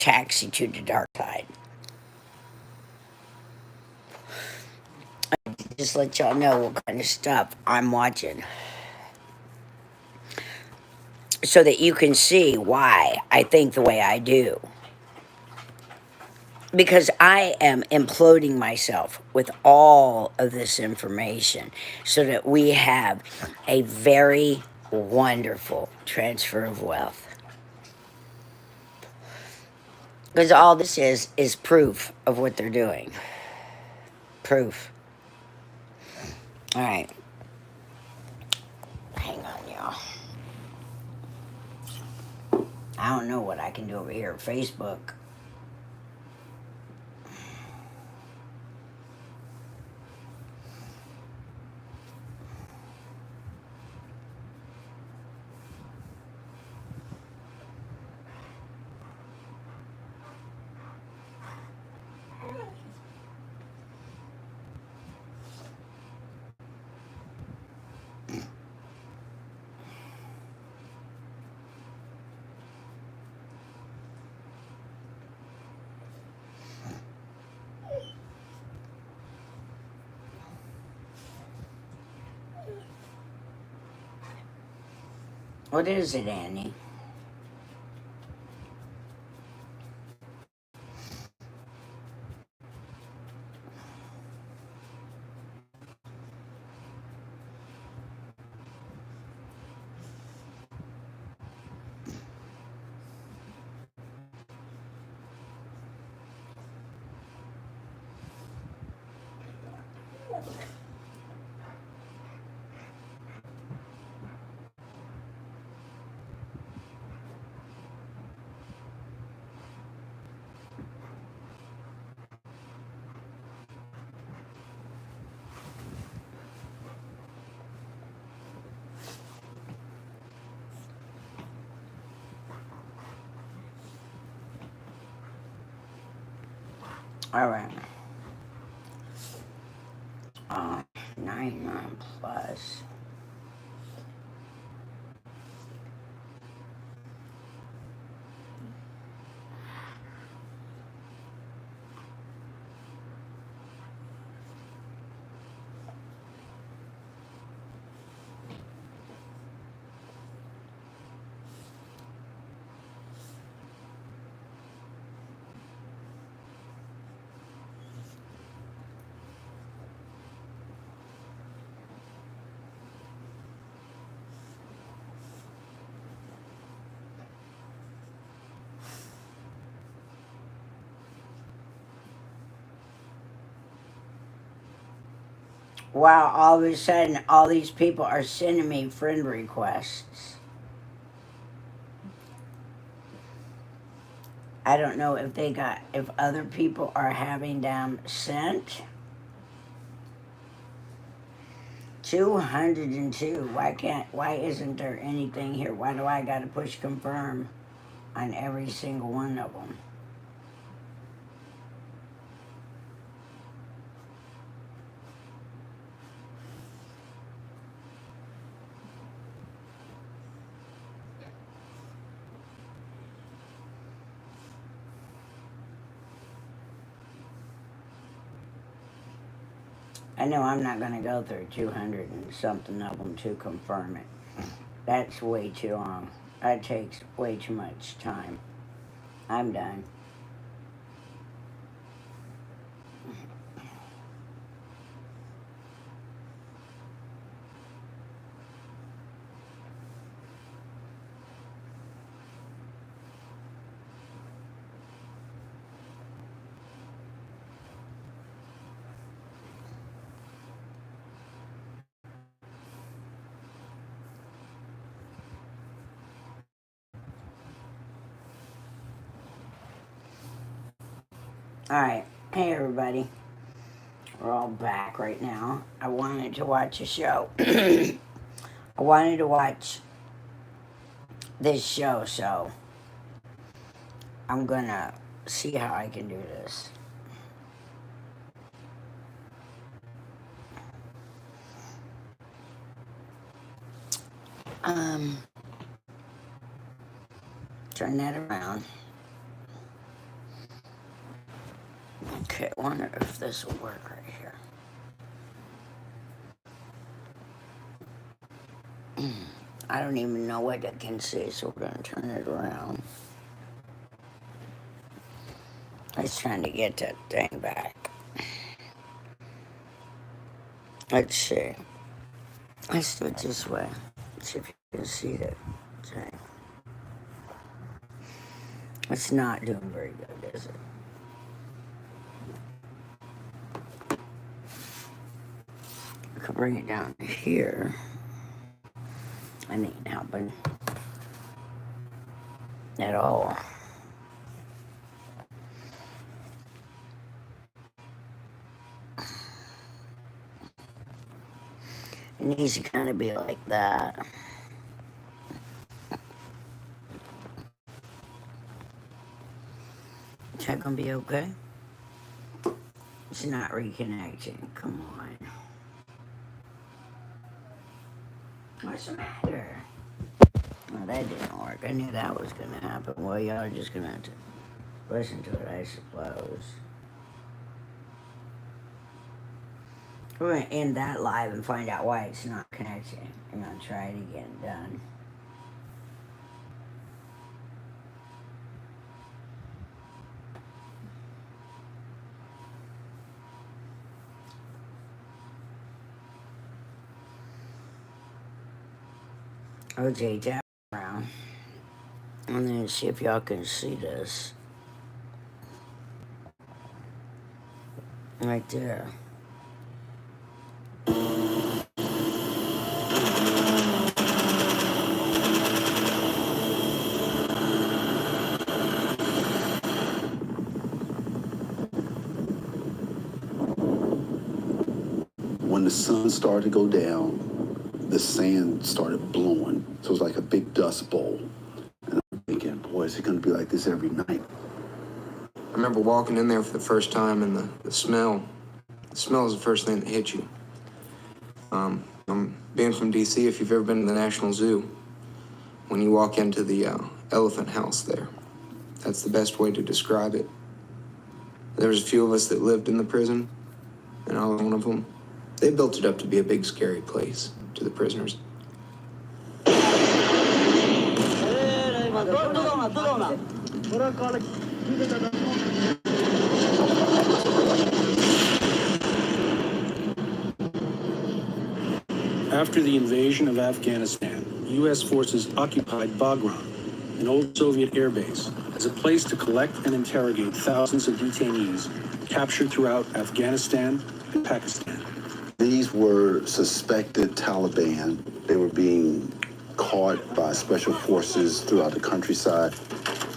taxi to the dark side. Just let y'all know what kind of stuff I'm watching so that you can see why I think the way I do. Because I am imploding myself with all of this information so that we have a very wonderful transfer of wealth. Because all this is proof of what they're doing. Proof. All right. Hang on, y'all. I don't know what I can do over here. Facebook. What is it, Annie? All right. 99 plus. Wow, all of a sudden, all these people are sending me friend requests. I don't know if other people are having them sent. 202. Why isn't there anything here? Why do I gotta push confirm on every single one of them? I know I'm not gonna go through 200 and something of them to confirm it. That's way too long. That takes way too much time. I'm done. Alright. Hey, everybody. We're all back right now. I wanted to watch a show. I wanted to watch this show, so I'm gonna see how I can do this. Turn that around. Okay, I wonder if this will work right here. I don't even know what I can see, so we're gonna turn it around. I was trying to get that thing back. Let's see. Let's do it this way. See if you can see it. Okay. It's not doing very good, is it? I could bring it down to here. I ain't helping at all. It needs to kind of be like that. Is that gonna be okay? It's not reconnecting. Come on. What's the matter? Well, that didn't work. I knew that was gonna happen. Well, y'all are just gonna have to listen to it, I suppose. We're gonna end that live and find out why it's not connecting. I'm gonna try it again. Done. Okay, tap around. And then see if y'all can see this. Right there. When the sun started to go down, the sand started blowing. So it was like a big dust bowl. And I'm thinking, boy, is it going to be like this every night? I remember walking in there for the first time, and the smell is the first thing that hit you. Being from D.C., if you've ever been to the National Zoo, when you walk into the elephant house there, that's the best way to describe it. There was a few of us that lived in the prison, and I was one of them. They built it up to be a big, scary place to the prisoners. After the invasion of Afghanistan, U.S. forces occupied Bagram, an old Soviet airbase, as a place to collect and interrogate thousands of detainees captured throughout Afghanistan and Pakistan. These were suspected Taliban. They were being caught by special forces throughout the countryside,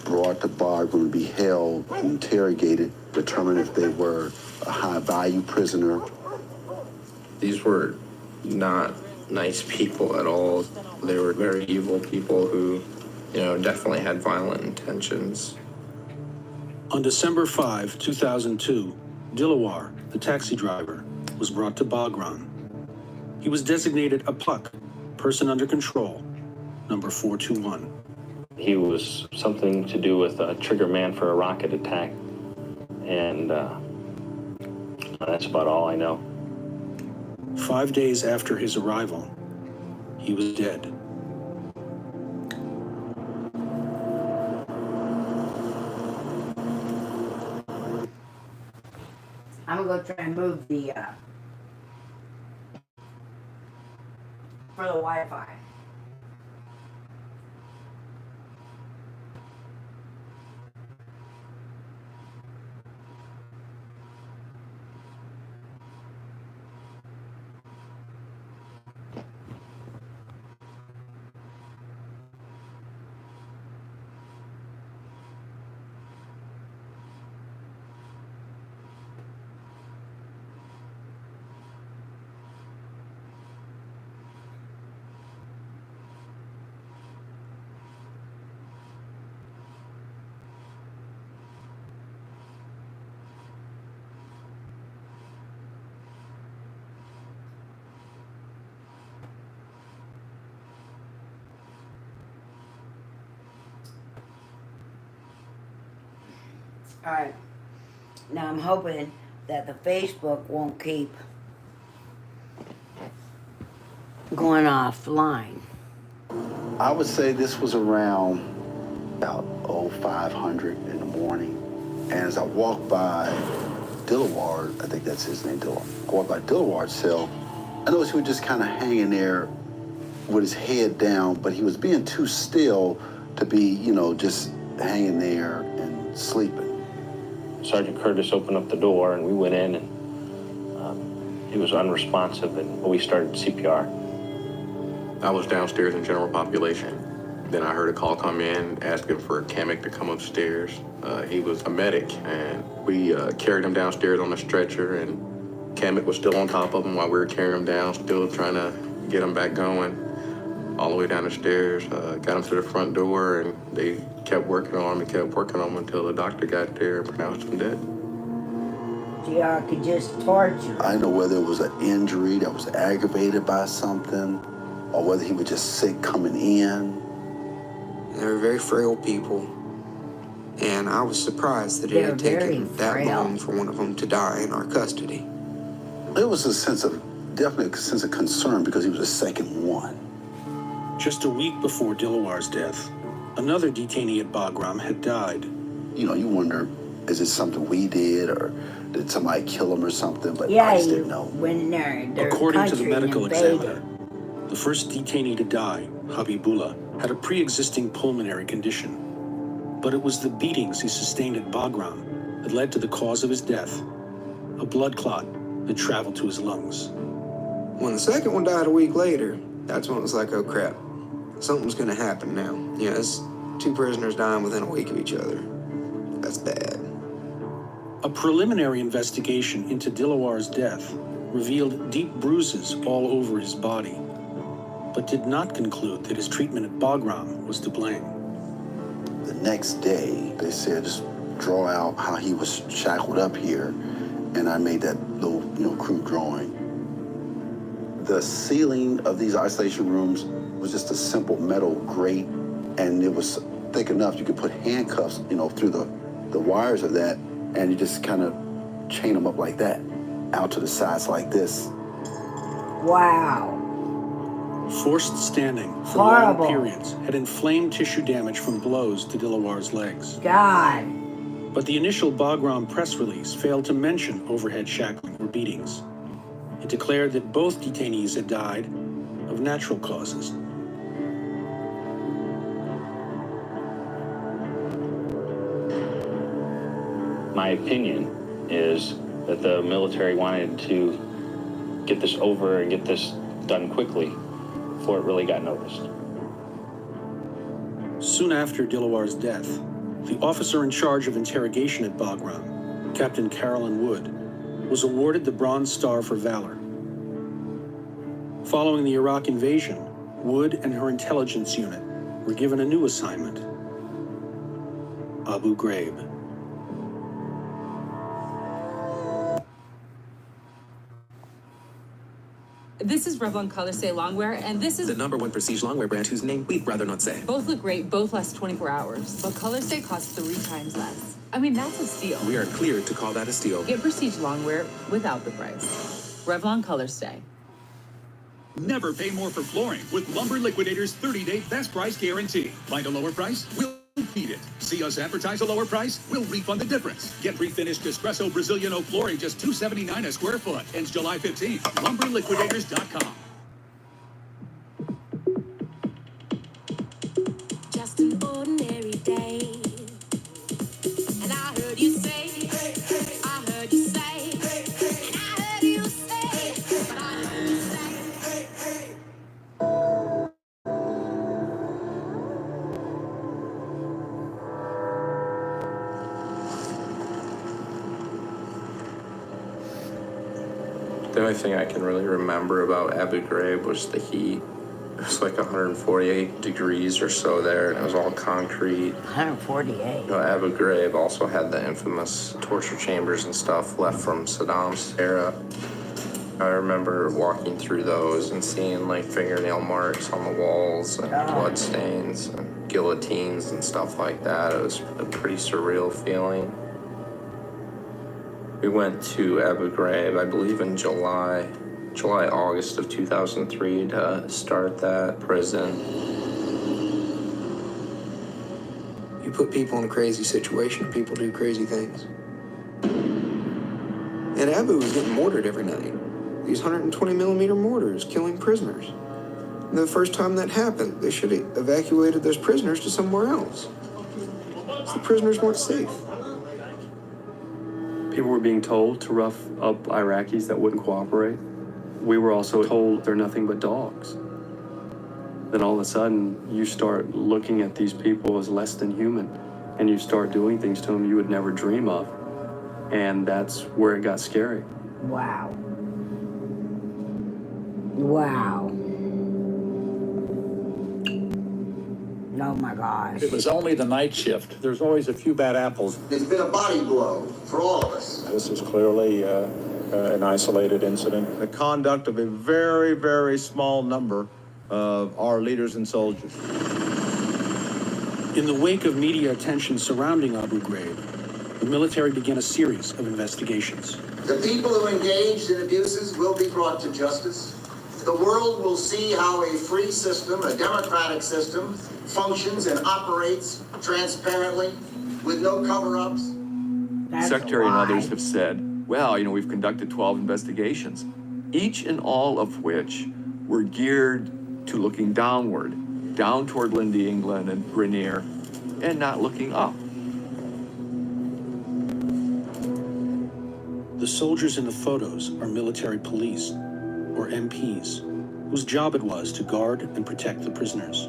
brought to Bagram to be held, interrogated, determined if they were a high-value prisoner. These were not nice people at all. They were very evil people who, definitely had violent intentions. On December 5, 2002, Dilawar, the taxi driver, was brought to Bagram. He was designated a PUC, person under control, number 421. He was something to do with a trigger man for a rocket attack, and that's about all I know. 5 days after his arrival, he was dead. I'm gonna go try and move the for the Wi-Fi. All right. Now I'm hoping that the Facebook won't keep going offline. I would say this was around about 0500 in the morning. And as I walked by Dillaward, I think that's his name, Dillaward. I walked by Dillaward's cell. I noticed he was just kind of hanging there with his head down, but he was being too still to be, just hanging there and sleeping. Sergeant Curtis opened up the door, and we went in, and he was unresponsive, and we started CPR. I was downstairs in general population. Then I heard a call come in asking for a chemic to come upstairs. He was a medic, and we carried him downstairs on a stretcher, and chemic was still on top of him while we were carrying him down, still trying to get him back going. All the way down the stairs, got him to the front door, and they kept working on him and kept working on him until the doctor got there and pronounced him dead. GR could just torture. I didn't know whether it was an injury that was aggravated by something or whether he was just sick coming in. They were very frail people, and I was surprised that it They're had very taken that frail. long for one of them to die in our custody. It was definitely a sense of concern because he was the second one. Just a week before Dilawar's death, another detainee at Bagram had died. You wonder, is it something we did or did somebody kill him or something? But Yeah, I just didn't know. when their According to the country medical invaded. examiner, the first detainee to die, Habibullah, had a pre-existing pulmonary condition. But it was the beatings he sustained at Bagram that led to the cause of his death, a blood clot that traveled to his lungs. When the second one died a week later, that's when it was like, oh crap, something's gonna happen now. It's two prisoners dying within a week of each other. That's bad. A preliminary investigation into Dilawar's death revealed deep bruises all over his body, but did not conclude that his treatment at Bagram was to blame. The next day, they said, just draw out how he was shackled up here, and I made that little, crude drawing. The ceiling of these isolation rooms was just a simple metal grate, and it was thick enough you could put handcuffs, through the wires of that, and you just kind of chain them up like that, out to the sides like this. Wow. Forced standing for Horrible. long periods had inflamed tissue damage from blows to Dilawar's legs. God. But the initial Bagram press release failed to mention overhead shackling or beatings. It declared that both detainees had died of natural causes. My opinion is that the military wanted to get this over and get this done quickly before it really got noticed. Soon after Dilawar's death, the officer in charge of interrogation at Bagram, Captain Carolyn Wood, was awarded the Bronze Star for Valor. Following the Iraq invasion, Wood and her intelligence unit were given a new assignment: Abu Ghraib. This is Revlon Color Stay Longwear, and this is the #1 prestige longwear brand whose name we'd rather not say. both look great, both last 24 hours, but Color Stay costs 3 times less. I mean, that's a steal. We are cleared to call that a steal. Get prestige longwear without the price. Revlon Color Stay. Never pay more for flooring with Lumber Liquidators 30-day best price guarantee. Find a lower price? We'll beat it. See us advertise a lower price? We'll refund the difference. Get pre-finished espresso Brazilian oak flooring just $279 a square foot. Ends July 15th. LumberLiquidators.com. Just an ordinary day. And I heard you say, I heard you say, and I heard you say, but I heard you say. The only thing I can really remember about Abu Ghraib was the heat. It was like 148 degrees or so there, and it was all concrete. 148. Abu Ghraib also had the infamous torture chambers and stuff left from Saddam's era. I remember walking through those and seeing like fingernail marks on the walls and blood stains and guillotines and stuff like that. It was a pretty surreal feeling. We went to Abu Ghraib, I believe in August of 2003 to start that prison. You put people in a crazy situation, people do crazy things. And Abu was getting mortared every night. These 120 millimeter mortars killing prisoners. And the first time that happened, they should have evacuated those prisoners to somewhere else. The prisoners weren't safe. People were being told to rough up Iraqis that wouldn't cooperate. We were also told they're nothing but dogs. Then all of a sudden, you start looking at these people as less than human, and you start doing things to them you would never dream of. And that's where it got scary. Wow. Wow. Oh my gosh. It was only the night shift. There's always a few bad apples. It's been a body blow for all of us. This is clearly an isolated incident. The conduct of a very, very small number of our leaders and soldiers. In the wake of media attention surrounding Abu Ghraib, the military began a series of investigations. The people who engaged in abuses will be brought to justice. The world will see how a free system, a democratic system, functions and operates transparently with no cover-ups. The Secretary and others have said, well, we've conducted 12 investigations, each and all of which were geared to looking downward, down toward Lindy, England and Grenier, and not looking up. The soldiers in the photos are military police, or MPs, whose job it was to guard and protect the prisoners.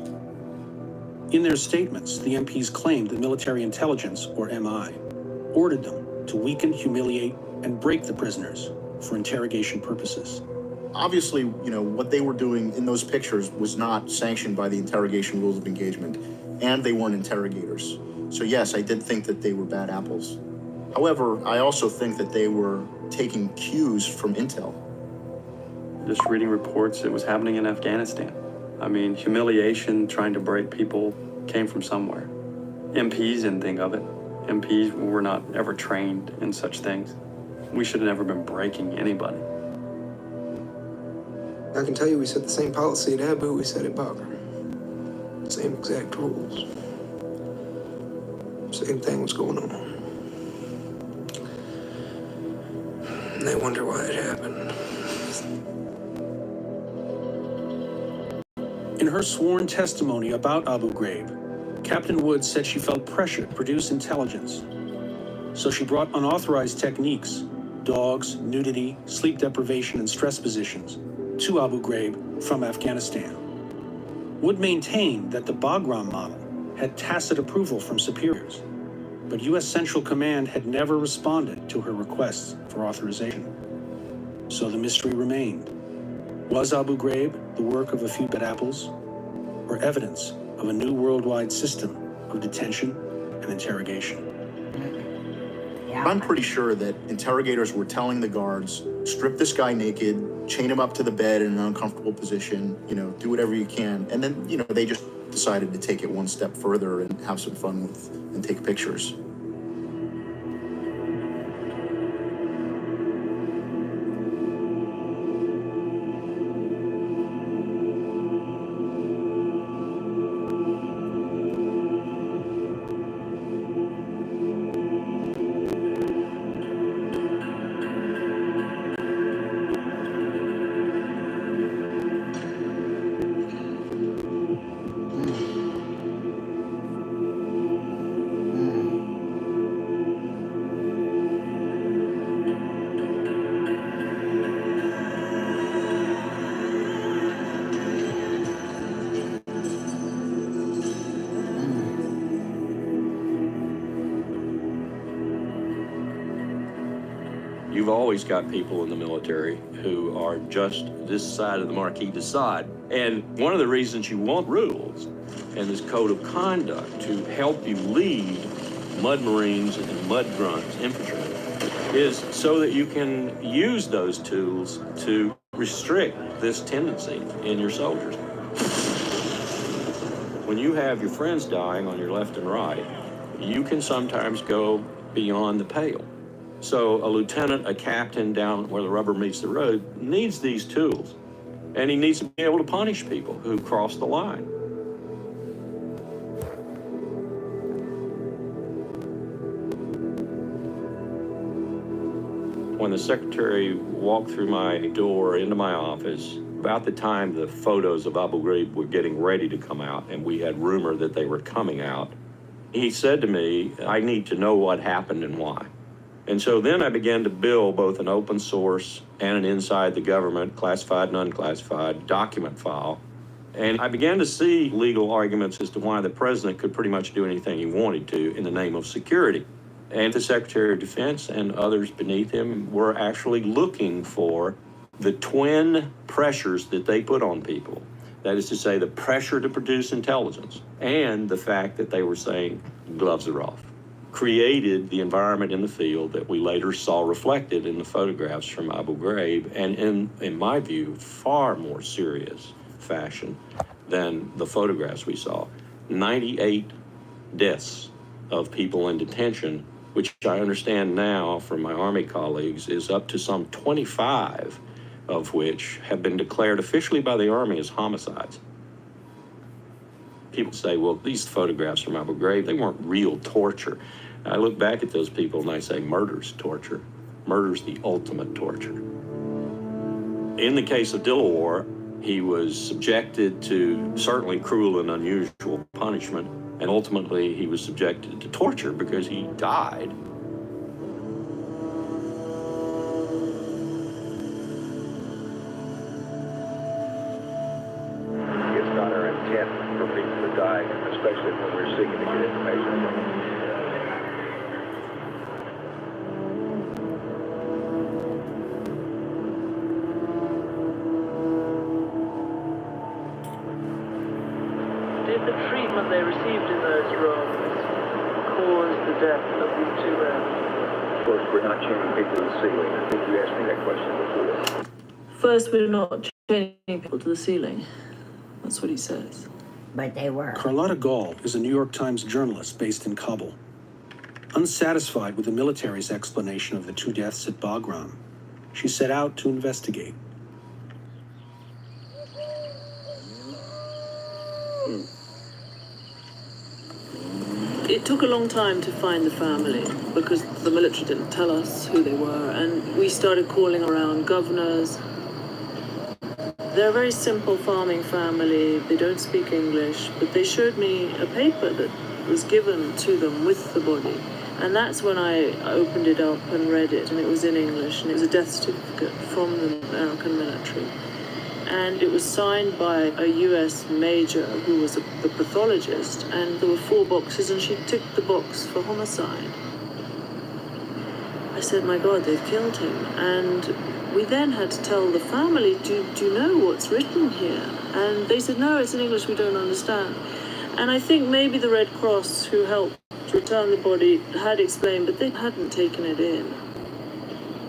In their statements, the MPs claimed that military intelligence, or MI, ordered them to weaken, humiliate, and break the prisoners for interrogation purposes. Obviously, what they were doing in those pictures was not sanctioned by the interrogation rules of engagement, and they weren't interrogators. So yes, I did think that they were bad apples. However, I also think that they were taking cues from intel. Just reading reports, it was happening in Afghanistan. I mean, humiliation, trying to break people came from somewhere. MPs didn't think of it. MPs were not ever trained in such things. We should have never been breaking anybody. I can tell you we set the same policy at Abu we set at Bagram. Same exact rules. Same thing was going on. And they wonder why it happened. In her sworn testimony about Abu Ghraib, Captain Woods said she felt pressure to produce intelligence. So she brought unauthorized techniques, dogs, nudity, sleep deprivation, and stress positions, to Abu Ghraib from Afghanistan. Wood maintained that the Bagram model had tacit approval from superiors, but U.S. Central Command had never responded to her requests for authorization. So the mystery remained. Was Abu Ghraib the work of a few bad apples, or evidence of a new worldwide system of detention and interrogation? I'm pretty sure that interrogators were telling the guards, strip this guy naked, chain him up to the bed in an uncomfortable position, do whatever you can. And then, they just decided to take it one step further and have some fun with and take pictures. You've always got people in the military who are just this side of the marquee decide. And one of the reasons you want rules and this code of conduct to help you lead Mud Marines and Mud Grunts, infantry, is so that you can use those tools to restrict this tendency in your soldiers. When you have your friends dying on your left and right, you can sometimes go beyond the pale. So a lieutenant, a captain down where the rubber meets the road needs these tools. And he needs to be able to punish people who cross the line. When the secretary walked through my door into my office, about the time the photos of Abu Ghraib were getting ready to come out, and we had rumor that they were coming out, he said to me, I need to know what happened and why. And so then I began to build both an open source and an inside the government, classified and unclassified, document file. And I began to see legal arguments as to why the president could pretty much do anything he wanted to in the name of security. And the Secretary of Defense and others beneath him were actually looking for the twin pressures that they put on people. That is to say, the pressure to produce intelligence and the fact that they were saying gloves are off. Created the environment in the field that we later saw reflected in the photographs from Abu Ghraib, and in my view, far more serious fashion than the photographs we saw. 98 deaths of people in detention, which I understand now from my Army colleagues is up to some 25 of which have been declared officially by the Army as homicides. People say, well, these photographs from Abu Ghraib, they weren't real torture. I look back at those people and I say, murder's torture. Murder's the ultimate torture. In the case of Dilawar, he was subjected to certainly cruel and unusual punishment, and ultimately he was subjected to torture because he died. It's not our intent for people to die, especially when we're seeking to get information from them. Did the treatment they received in those rooms cause the death of these two men? Of course, we're not chaining people to the ceiling. I think you asked me that question before. First, we're not chaining people to the ceiling. That's what he says. But they were. Carlotta Gall is a New York Times journalist based in Kabul. Unsatisfied with the military's explanation of the two deaths at Bagram, she set out to investigate. It took a long time to find the family because the military didn't tell us who they were, and we started calling around governors. They're a very simple farming family. They don't speak English, but they showed me a paper that was given to them with the body. And that's when I opened it up and read it, and it was in English, and it was a death certificate from the American military. And it was signed by a US major who was the pathologist, and there were 4 boxes, and she ticked the box for homicide. I said, my God, they've killed him. And we then had to tell the family, do you know what's written here? And they said, no, it's in English, we don't understand. And I think maybe the Red Cross, who helped return the body, had explained, but they hadn't taken it in.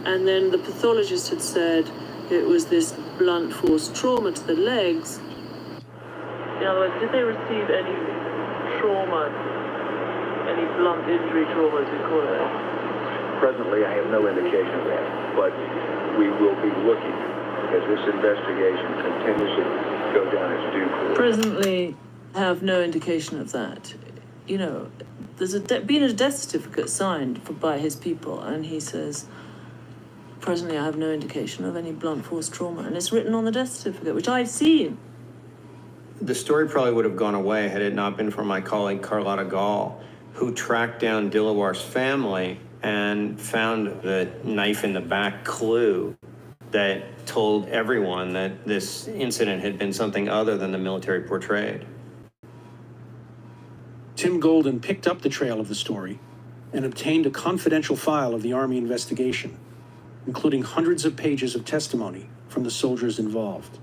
And then the pathologist had said it was this blunt force trauma to the legs. In other words, did they receive any trauma, any blunt injury trauma, as we call it? Presently, I have no indication of that, but we will be looking as this investigation continues to go down its due course. Presently, I have no indication of that. You know, there's been a death certificate signed by his people, and he says, presently I have no indication of any blunt force trauma, and it's written on the death certificate, which I've seen. The story probably would have gone away had it not been for my colleague Carlotta Gall, who tracked down Dilawar's family and found the knife in the back clue that told everyone that this incident had been something other than the military portrayed. Tim Golden picked up the trail of the story and obtained a confidential file of the Army investigation, including hundreds of pages of testimony from the soldiers involved.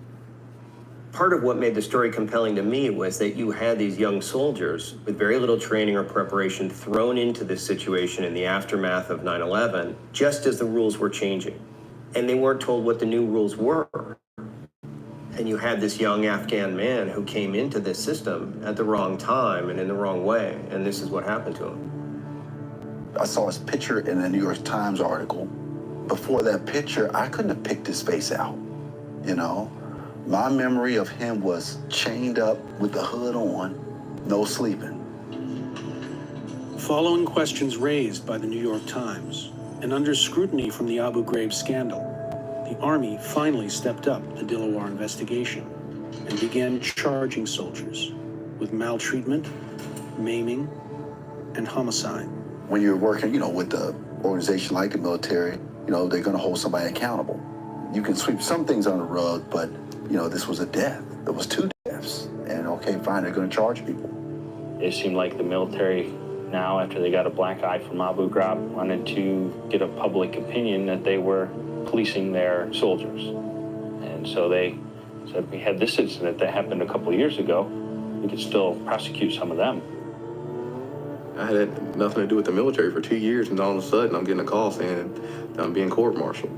Part of what made the story compelling to me was that you had these young soldiers with very little training or preparation thrown into this situation in the aftermath of 9/11, just as the rules were changing. And they weren't told what the new rules were. And you had this young Afghan man who came into this system at the wrong time and in the wrong way, and this is what happened to him. I saw his picture in a New York Times article. Before that picture, I couldn't have picked his face out, you know? My memory of him was chained up with the hood on, no sleeping. Following questions raised by the New York Times and under scrutiny from the Abu Ghraib scandal, the Army finally stepped up the Dilawar investigation and began charging soldiers with maltreatment, maiming, and homicide. When you're working, with the organization like the military, they're gonna hold somebody accountable. You can sweep some things on the rug, but, this was a death. There was 2 deaths. And okay, fine, they're gonna charge people. It seemed like the military now, after they got a black eye from Abu Ghraib, wanted to get a public opinion that they were policing their soldiers. And so they said, we had this incident that happened a couple of years ago, we could still prosecute some of them. I had nothing to do with the military for 2 years, and all of a sudden I'm getting a call saying that I'm being court-martialed.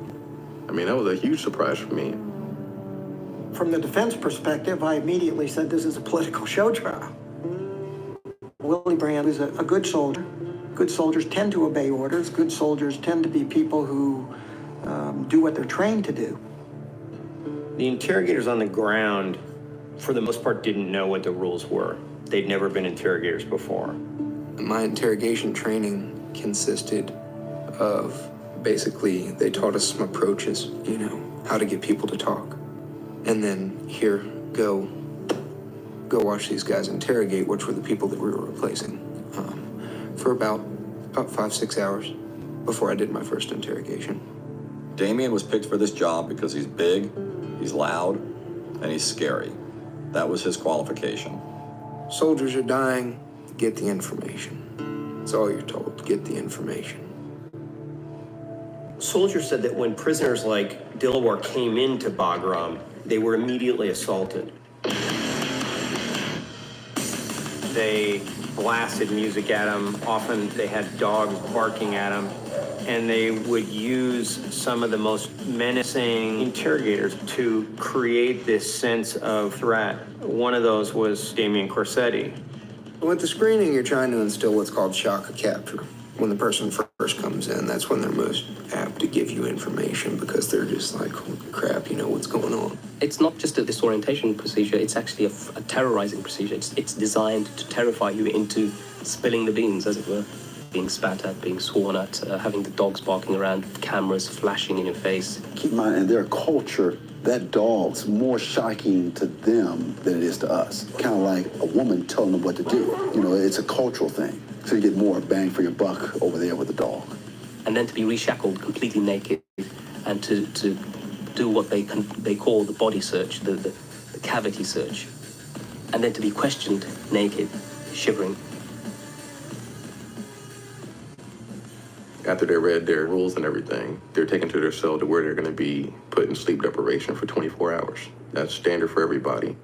I mean, that was a huge surprise for me. From the defense perspective, I immediately said this is a political show trial. Willie Brandt is a good soldier. Good soldiers tend to obey orders. Good soldiers tend to be people who do what they're trained to do. The interrogators on the ground, for the most part, didn't know what the rules were. They'd never been interrogators before. My interrogation training consisted of basically, they taught us some approaches, how to get people to talk. And then here, go watch these guys interrogate, which were the people that we were replacing, for about 5-6 hours before I did my first interrogation. Damien was picked for this job because he's big, he's loud, and he's scary. That was his qualification. Soldiers are dying, get the information. That's all you're told, get the information. Soldiers said that when prisoners like Dilawar came into Bagram, they were immediately assaulted. They blasted music at him. Often they had dogs barking at him. And they would use some of the most menacing interrogators to create this sense of threat. One of those was Damien Corsetti. With the screening, you're trying to instill what's called shock of capture. When the person first comes in, that's when they're most apt to give you information because they're just like, holy crap, what's going on. It's not just a disorientation procedure, it's actually a terrorizing procedure. It's designed to terrify you into spilling the beans, as it were. Being spat at, being sworn at, having the dogs barking around, cameras flashing in your face. Keep in mind, in their culture, that dog's more shocking to them than it is to us. Kind of like a woman telling them what to do. It's a cultural thing. So you get more bang for your buck over there with the dog. And then to be reshackled completely naked and to do what they call the body search, the cavity search. And then to be questioned naked, shivering. After they read their rules and everything, they're taken to their cell to where they're going to be put in sleep deprivation for 24 hours. That's standard for everybody.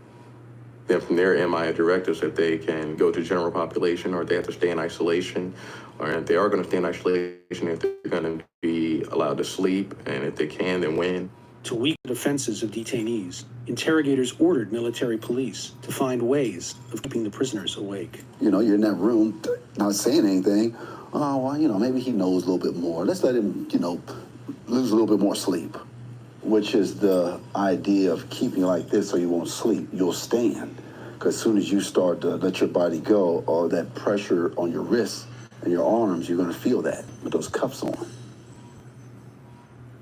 Then from there, MI directives if they can go to general population or if they have to stay in isolation, or if they are going to stay in isolation, if they're going to be allowed to sleep, and if they can, then when. To weaken the defenses of detainees, interrogators ordered military police to find ways of keeping the prisoners awake. You're in that room not saying anything. Oh, well, maybe he knows a little bit more. Let's let him, lose a little bit more sleep, which is the idea of keeping like this so you won't sleep. You'll stand. Because as soon as you start to let your body go, all that pressure on your wrists and your arms, you're going to feel that with those cuffs on.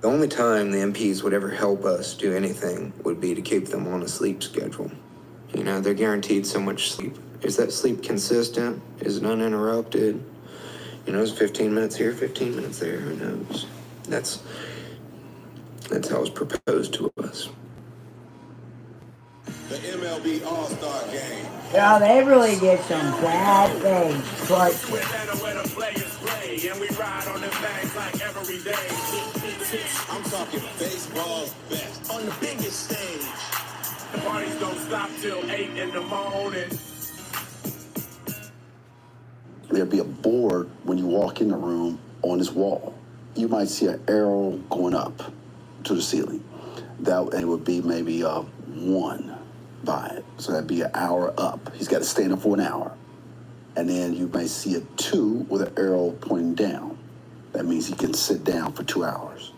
The only time the MPs would ever help us do anything would be to keep them on a sleep schedule. They're guaranteed so much sleep. Is that sleep consistent? Is it uninterrupted? It's 15 minutes here, 15 minutes there, who knows? That's how it was proposed to us. The MLB All-Star Game. Yeah, they really did some bad things. But I'm talking baseball's best. On the biggest stage. The parties don't stop till 8 in the morning. There'd be a board when you walk in the room on this wall. You might see an arrow going up to the ceiling. And it would be maybe 1 by it. So that'd be an hour up. He's got to stand up for an hour. and then you might see a 2 with an arrow pointing down. That means he can sit down for 2 hours.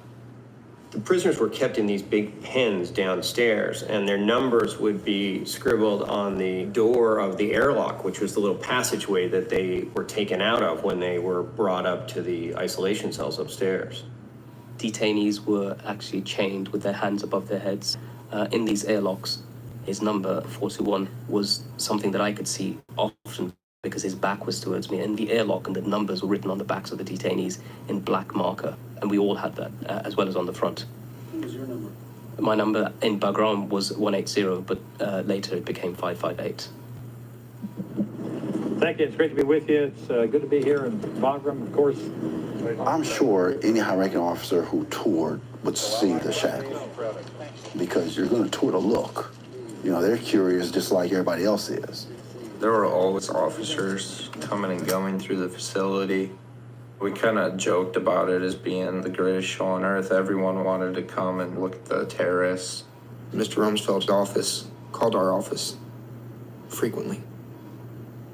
The prisoners were kept in these big pens downstairs, and their numbers would be scribbled on the door of the airlock, which was the little passageway that they were taken out of when they were brought up to the isolation cells upstairs. Detainees were actually chained with their hands above their heads in these airlocks. His number, 421, was something that I could see often because his back was towards me, and the airlock and the numbers were written on the backs of the detainees in black marker, and we all had that, as well as on the front. What was your number? My number in Bagram was 180, but later it became 558. Thank you. It's great to be with you. It's good to be here in Bagram, of course. I'm sure any high-ranking officer who toured would see the shackle, because you're going to tour to look. You know, they're curious just like everybody else is. There were always officers coming and going through the facility. We kind of joked about it as being the greatest show on earth. Everyone wanted to come and look at the terrace. Mr. Rumsfeld's office called our office frequently.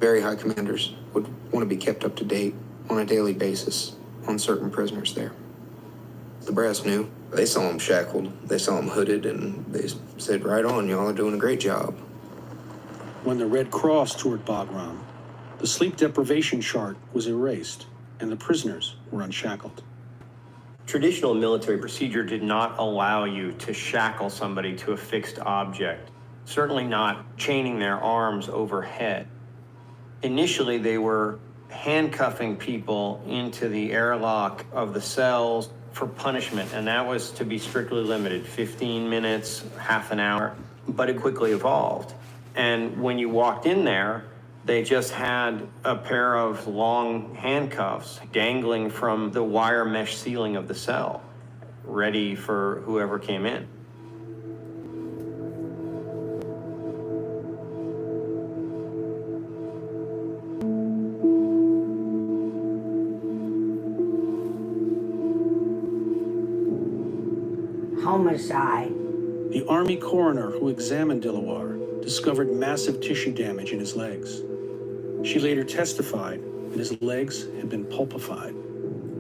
Very high commanders would want to be kept up to date on a daily basis on certain prisoners there. The brass knew. They saw them shackled, they saw them hooded, and they said, "Right on, y'all are doing a great job." When the Red Cross toured Bagram, the sleep deprivation chart was erased and the prisoners were unshackled. Traditional military procedure did not allow you to shackle somebody to a fixed object, certainly not chaining their arms overhead. Initially, they were handcuffing people into the airlock of the cells for punishment, and that was to be strictly limited, 15 minutes, half an hour, but it quickly evolved. And when you walked in there, they just had a pair of long handcuffs dangling from the wire mesh ceiling of the cell, ready for whoever came in. Homicide. The Army coroner who examined Dilawar discovered massive tissue damage in his legs. She later testified that his legs had been pulpified.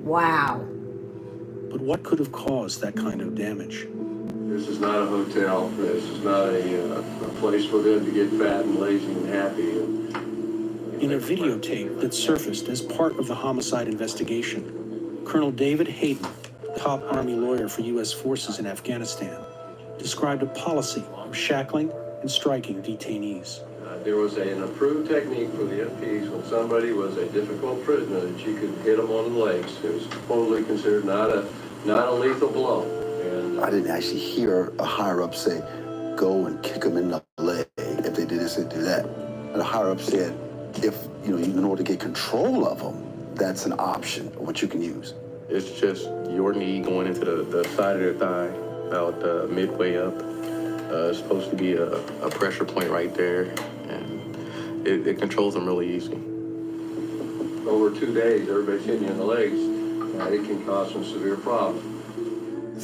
Wow. But what could have caused that kind of damage? This is not a hotel. This is not a place for them to get fat and lazy and happy. In a videotape that surfaced as part of the homicide investigation, Colonel David Hayden, top Army lawyer for U.S. forces in Afghanistan, described a policy of shackling and striking detainees. There was an approved technique for the FPs when somebody was a difficult prisoner that you could hit them on the legs. It was totally considered not a lethal blow. And I didn't actually hear a higher-up say, go and kick them in the leg. If they did this, they do that. And the higher-up said, if, in order to get control of them, that's an option, what you can use. It's just your knee going into the side of their thigh, about midway up. It's supposed to be a pressure point right there, and it controls them really easy. over 2 days, everybody's hitting you in the legs. It can cause some severe problems.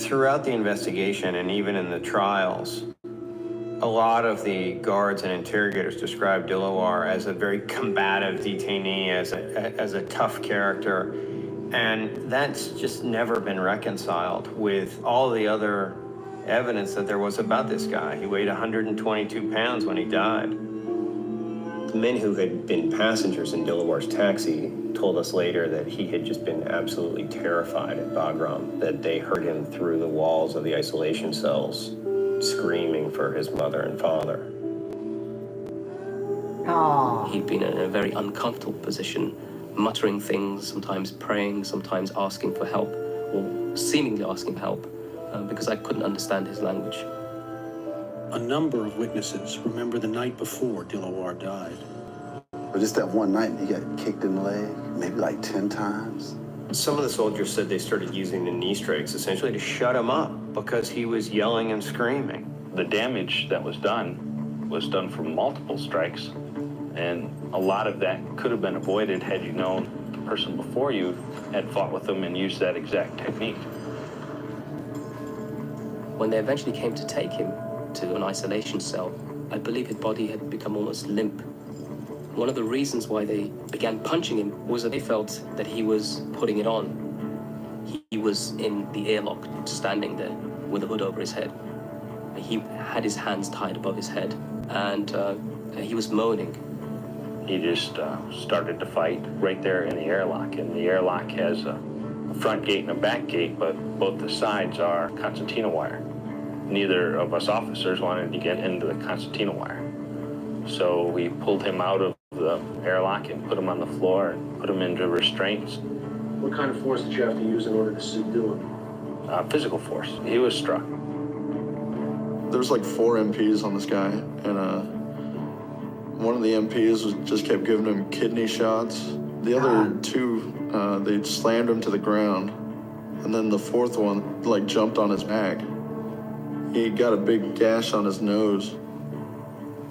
Throughout the investigation and even in the trials, a lot of the guards and interrogators described Dilawar as a very combative detainee, as a tough character. And that's just never been reconciled with all the other evidence that there was about this guy. He weighed 122 pounds when he died. The men who had been passengers in Dilawar's taxi told us later that he had just been absolutely terrified at Bagram, that they heard him through the walls of the isolation cells screaming for his mother and father. Oh. He'd been in a very uncomfortable position, muttering things, sometimes praying, sometimes asking for help, or seemingly asking for help, because I couldn't understand his language. A number of witnesses remember the night before Dilawar died. But just that one night, he got kicked in the leg, maybe like 10 times. Some of the soldiers said they started using the knee strikes essentially to shut him up because he was yelling and screaming. The damage that was done from multiple strikes, and a lot of that could have been avoided had you known the person before you had fought with them and used that exact technique. When they eventually came to take him to an isolation cell, I believe his body had become almost limp. One of the reasons why they began punching him was that they felt that he was putting it on. He was in the airlock, standing there with a hood over his head. He had his hands tied above his head, and he was moaning. He just started to fight right there in the airlock. And the airlock has a front gate and a back gate, but both the sides are concertina wire. Neither of us officers wanted to get into the concertina wire. So we pulled him out of the airlock and put him on the floor and put him into restraints. What kind of force did you have to use in order to subdue him? Physical force. He was struck. There's like 4 MPs on this guy, and one of the MPs just kept giving him kidney shots. The other 2, they slammed him to the ground, and then the 4th one like jumped on his back. He got a big gash on his nose.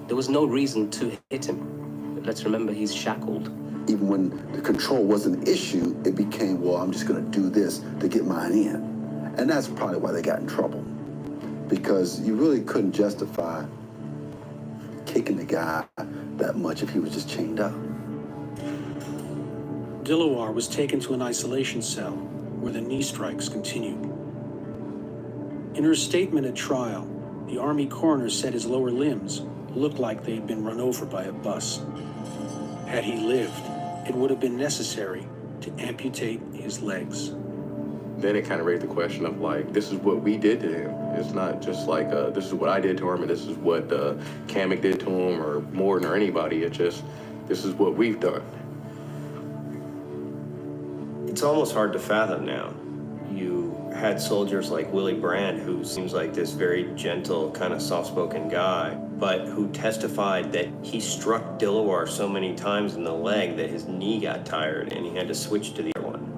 There was no reason to hit him. Let's remember, he's shackled. Even when the control wasn't an issue, it became, well, I'm just going to do this to get mine in. And that's probably why they got in trouble. Because you really couldn't justify kicking the guy that much if he was just chained up. Dilawar was taken to an isolation cell where the knee strikes continued. In her statement at trial, the Army coroner said his lower limbs looked like they had been run over by a bus. Had he lived, it would have been necessary to amputate his legs. Then it kind of raised the question of like, this is what we did to him. It's not just like, this is what I did to him and this is what Kamek did to him or Morton or anybody. It's just, this is what we've done. It's almost hard to fathom now. You had soldiers like Willie Brandt, who seems like this very gentle, kind of soft-spoken guy, but who testified that he struck Dilawar so many times in the leg that his knee got tired and he had to switch to the other one.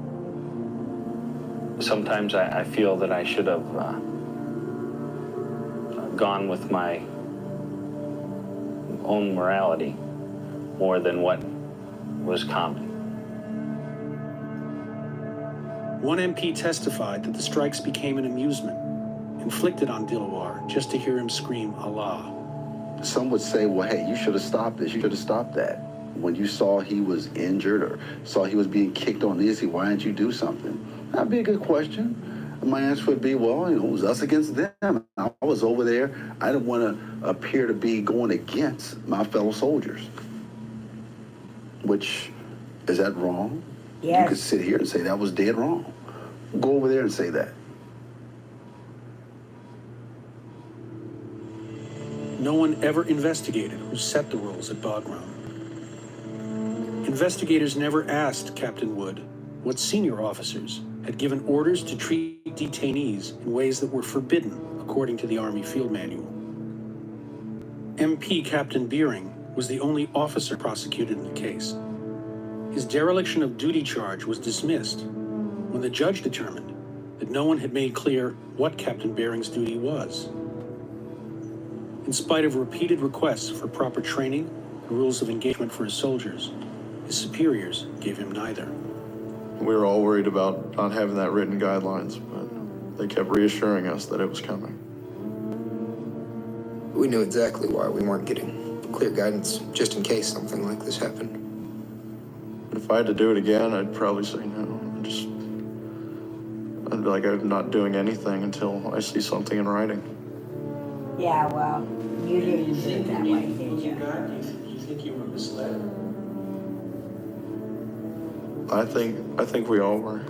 Sometimes I feel that I should have gone with my own morality more than what was common. One MP testified that the strikes became an amusement, inflicted on Dilawar just to hear him scream Allah. Some would say, well, hey, you should have stopped this, you should have stopped that. When you saw he was injured or saw he was being kicked on the easy, why didn't you do something? That'd be a good question. And my answer would be, well, it was us against them. I was over there. I didn't want to appear to be going against my fellow soldiers. Which, is that wrong? Yes. You could sit here and say that was dead wrong. Go over there and say that. No one ever investigated who set the rules at Bagram. Investigators never asked Captain Wood what senior officers had given orders to treat detainees in ways that were forbidden according to the Army Field Manual. MP Captain Beering was the only officer prosecuted in the case. His dereliction of duty charge was dismissed when the judge determined that no one had made clear what Captain Beering's duty was. In spite of repeated requests for proper training and rules of engagement for his soldiers, his superiors gave him neither. We were all worried about not having that written guidelines, but they kept reassuring us that it was coming. We knew exactly why we weren't getting clear guidance, just in case something like this happened. If I had to do it again, I'd probably say no. I'd be like, I'm not doing anything until I see something in writing. Yeah, well, you didn't do it that way, did you? You think you were misled? I think we all were.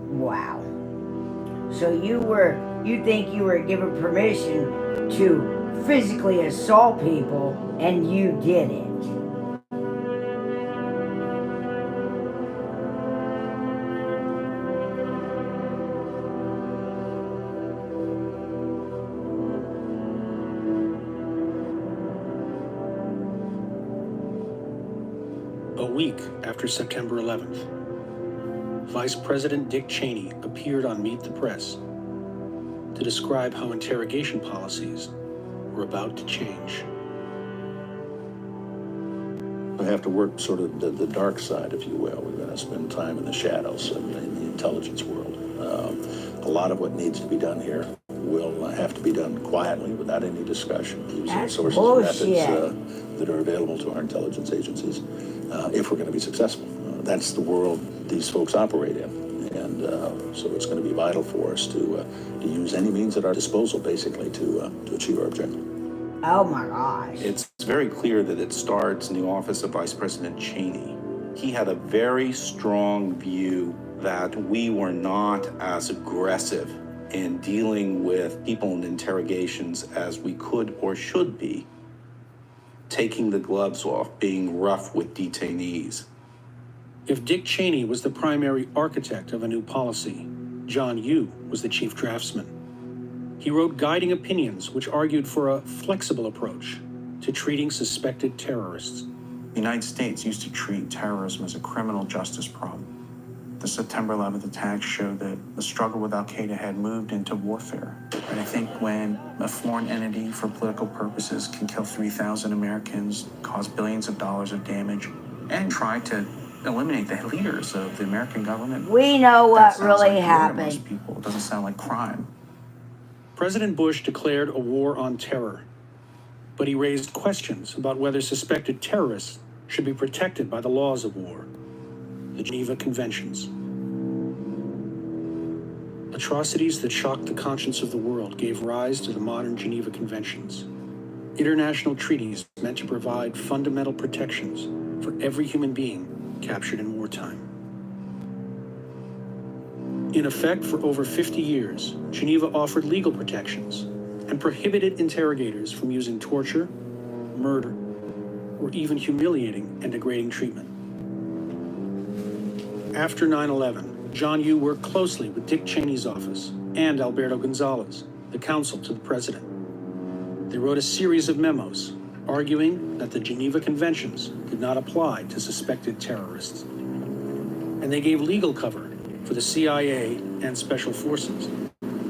Wow. So you think you were given permission to physically assault people, and you did it. A week after September 11th, Vice President Dick Cheney appeared on Meet the Press to describe how interrogation policies were about to change. We have to work sort of the dark side, if you will. We're going to spend time in the shadows in the intelligence world. A lot of what needs to be done here will have to be done quietly without any discussion, using That's sources bullshit. and methods that are available to our intelligence agencies if we're going to be successful. That's the world these folks operate in. And so it's going to be vital for us to use any means at our disposal, basically, to achieve our objective. Oh my gosh. It's very clear that it starts in the office of Vice President Cheney. He had a very strong view that we were not as aggressive in dealing with people in interrogations as we could or should be, taking the gloves off, being rough with detainees. If Dick Cheney was the primary architect of a new policy, John Yoo was the chief draftsman. He wrote guiding opinions which argued for a flexible approach to treating suspected terrorists. The United States used to treat terrorism as a criminal justice problem. The September 11th attacks showed that the struggle with Al-Qaeda had moved into warfare. And I think when a foreign entity for political purposes can kill 3,000 Americans, cause billions of dollars of damage, and try to eliminate the leaders of the American government. We know what that sounds really like murder to happened. most people. It doesn't sound like crime. President Bush declared a war on terror, but he raised questions about whether suspected terrorists should be protected by the laws of war, the Geneva Conventions. Atrocities that shocked the conscience of the world gave rise to the modern Geneva Conventions, international treaties meant to provide fundamental protections for every human being captured in wartime. In effect, for over 50 years, Geneva offered legal protections and prohibited interrogators from using torture, murder, or even humiliating and degrading treatment. After 9/11, John Yoo worked closely with Dick Cheney's office and Alberto Gonzales, the counsel to the president. They wrote a series of memos arguing that the Geneva Conventions did not apply to suspected terrorists. And they gave legal cover for the CIA and special forces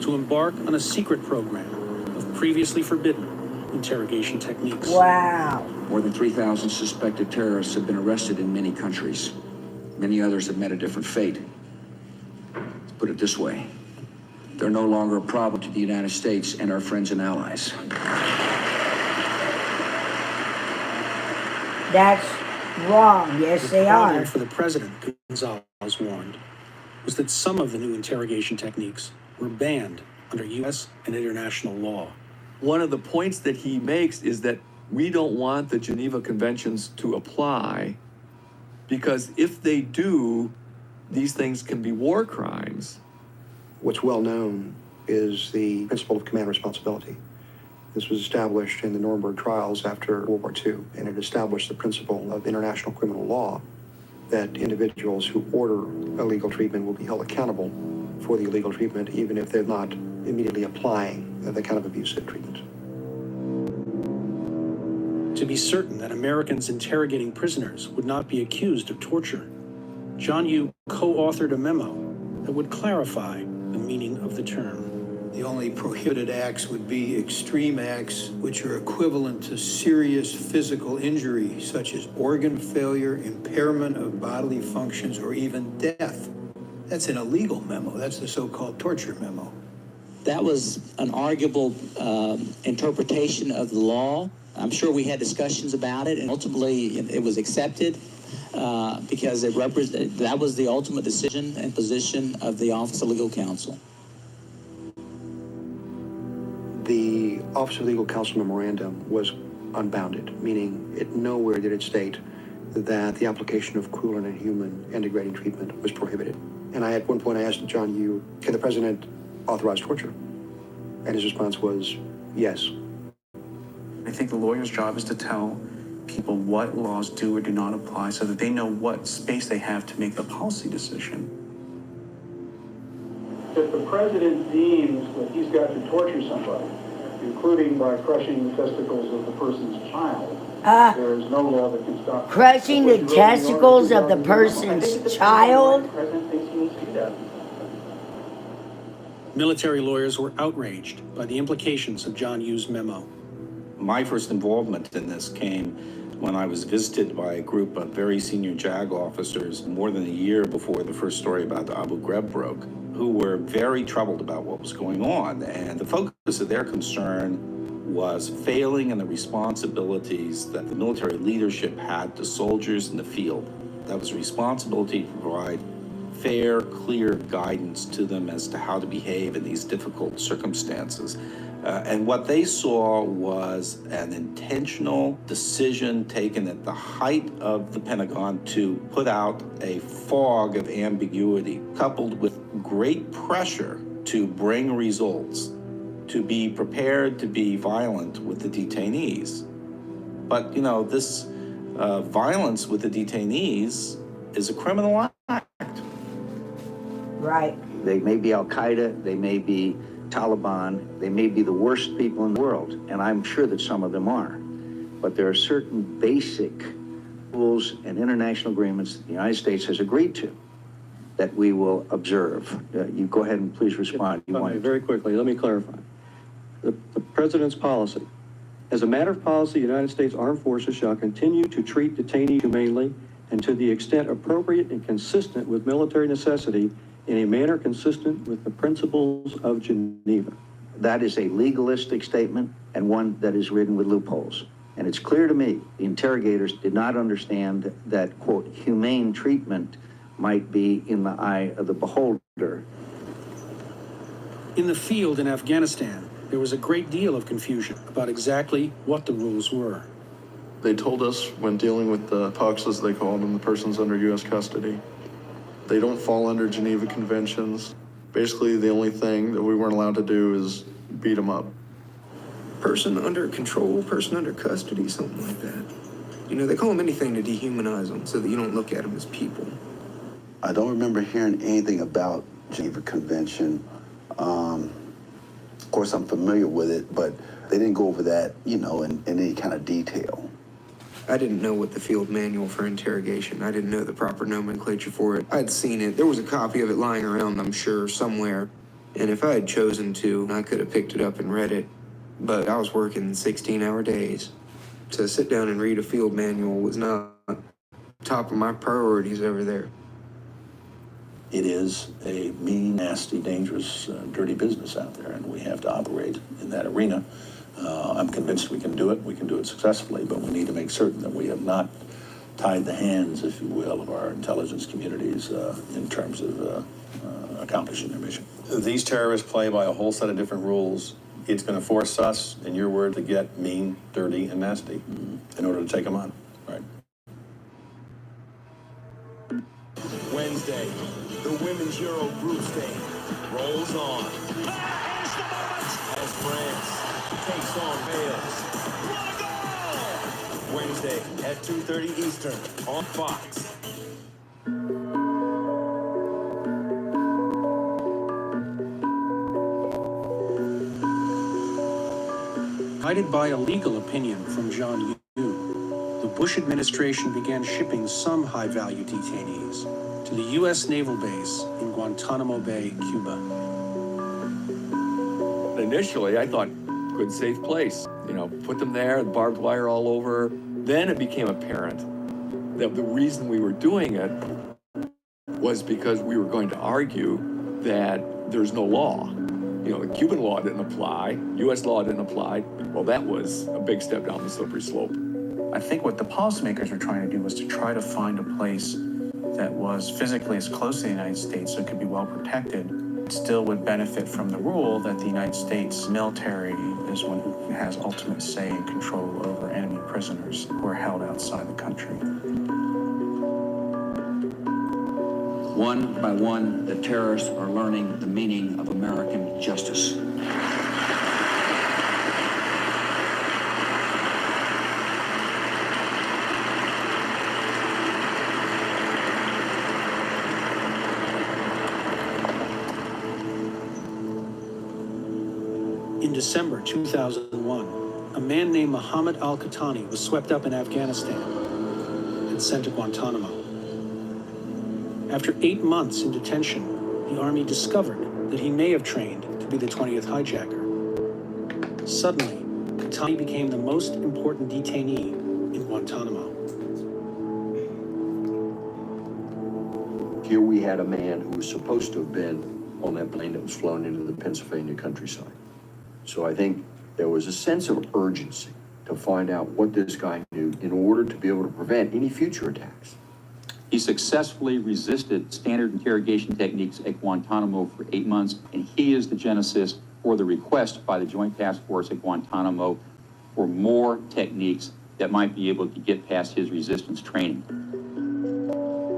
to embark on a secret program of previously forbidden interrogation techniques. Wow. More than 3,000 suspected terrorists have been arrested in many countries. Many others have met a different fate. Let's put it this way. They're no longer a problem to the United States and our friends and allies. That's wrong. Yes, they The problem are. for the president, Gonzales warned, was that some of the new interrogation techniques were banned under U.S. and international law. One of the points that he makes is that we don't want the Geneva Conventions to apply because if they do, these things can be war crimes. What's well known is the principle of command responsibility. This was established in the Nuremberg trials after World War II, and it established the principle of international criminal law that individuals who order illegal treatment will be held accountable for the illegal treatment, even if they're not immediately applying the kind of abusive treatment. To be certain that Americans interrogating prisoners would not be accused of torture, John Yoo co-authored a memo that would clarify the meaning of the term. The only prohibited acts would be extreme acts which are equivalent to serious physical injury, such as organ failure, impairment of bodily functions, or even death. That's an illegal memo. That's the so-called torture memo. That was an arguable interpretation of the law. I'm sure we had discussions about it, and ultimately it was accepted because that was the ultimate decision and position of the Office of Legal Counsel. The Office of Legal Counsel memorandum was unbounded, meaning it nowhere did it state that the application of cruel and inhuman and degrading treatment was prohibited. And at one point I asked John Yoo, can the president authorize torture? And his response was, yes. I think the lawyer's job is to tell people what laws do or do not apply so that they know what space they have to make the policy decision. If the president deems that he's got to torture somebody, including by crushing the testicles of the person's child, there is no law that can stop. Crushing the testicles of the person's child? The president thinks he needs to do that. Military lawyers were outraged by the implications of John Yoo's memo. My first involvement in this came when I was visited by a group of very senior JAG officers more than a year before the first story about the Abu Ghraib broke, who were very troubled about what was going on. And the focus of their concern was failing in the responsibilities that the military leadership had to soldiers in the field. That was a responsibility to provide fair, clear guidance to them as to how to behave in these difficult circumstances. And what they saw was an intentional decision taken at the height of the Pentagon to put out a fog of ambiguity, coupled with great pressure to bring results, to be prepared to be violent with the detainees. But, you know, this violence with the detainees is a criminal act. Right. They may be Al-Qaeda, they may be Taliban, they may be the worst people in the world, and I'm sure that some of them are. But there are certain basic rules and international agreements that the United States has agreed to that we will observe. You go ahead and please respond. Very quickly, let me clarify. The President's policy. As a matter of policy, the United States Armed Forces shall continue to treat detainees humanely and to the extent appropriate and consistent with military necessity in a manner consistent with the principles of Geneva. That is a legalistic statement and one that is ridden with loopholes. And it's clear to me, the interrogators did not understand that, quote, humane treatment might be in the eye of the beholder. In the field in Afghanistan, there was a great deal of confusion about exactly what the rules were. They told us when dealing with the PUCs, as they call them, the persons under U.S. custody, they don't fall under Geneva Conventions. Basically, the only thing that we weren't allowed to do is beat them up. Person under control, person under custody, something like that. You know, they call them anything to dehumanize them so that you don't look at them as people. I don't remember hearing anything about Geneva Convention. Of course, I'm familiar with it, but they didn't go over that, you know, in any kind of detail. I didn't know what the field manual for interrogation. I didn't know the proper nomenclature for it. I'd seen it. There was a copy of it lying around, I'm sure, somewhere. And if I had chosen to, I could have picked it up and read it. But I was working 16-hour days. To sit down and read a field manual was not top of my priorities over there. It is a mean, nasty, dangerous, dirty business out there, and we have to operate in that arena. I'm convinced we can do it successfully, but we need to make certain that we have not tied the hands, if you will, of our intelligence communities in terms of accomplishing their mission. These terrorists play by a whole set of different rules. It's going to force us, in your word, to get mean, dirty, and nasty in order to take them on. Right. Wednesday, the Women's Euro Group Stage rolls on. As France takes on Wales. Wednesday at 2:30 Eastern on Fox. Guided by a legal opinion from John Yoo, the Bush administration began shipping some high-value detainees to the U.S. Naval Base in Guantanamo Bay, Cuba. Initially, I thought, good, safe place. You know, put them there, barbed wire all over. Then it became apparent that the reason we were doing it was because we were going to argue that there's no law. You know, the Cuban law didn't apply, U.S. law didn't apply. Well, that was a big step down the slippery slope. I think what the policymakers were trying to do was to try to find a place that was physically as close to the United States so it could be well protected, still would benefit from the rule that the United States military is one who has ultimate say and control over enemy prisoners who are held outside the country. One by one, the terrorists are learning the meaning of American justice. In December 2001, a man named Mohammed al-Qahtani was swept up in Afghanistan and sent to Guantanamo. After 8 months in detention, the Army discovered that he may have trained to be the 20th hijacker. Suddenly, Qahtani became the most important detainee in Guantanamo. Here we had a man who was supposed to have been on that plane that was flown into the Pennsylvania countryside. So I think there was a sense of urgency to find out what this guy knew in order to be able to prevent any future attacks. He successfully resisted standard interrogation techniques at Guantanamo for 8 months, and he is the genesis for the request by the Joint Task Force at Guantanamo for more techniques that might be able to get past his resistance training.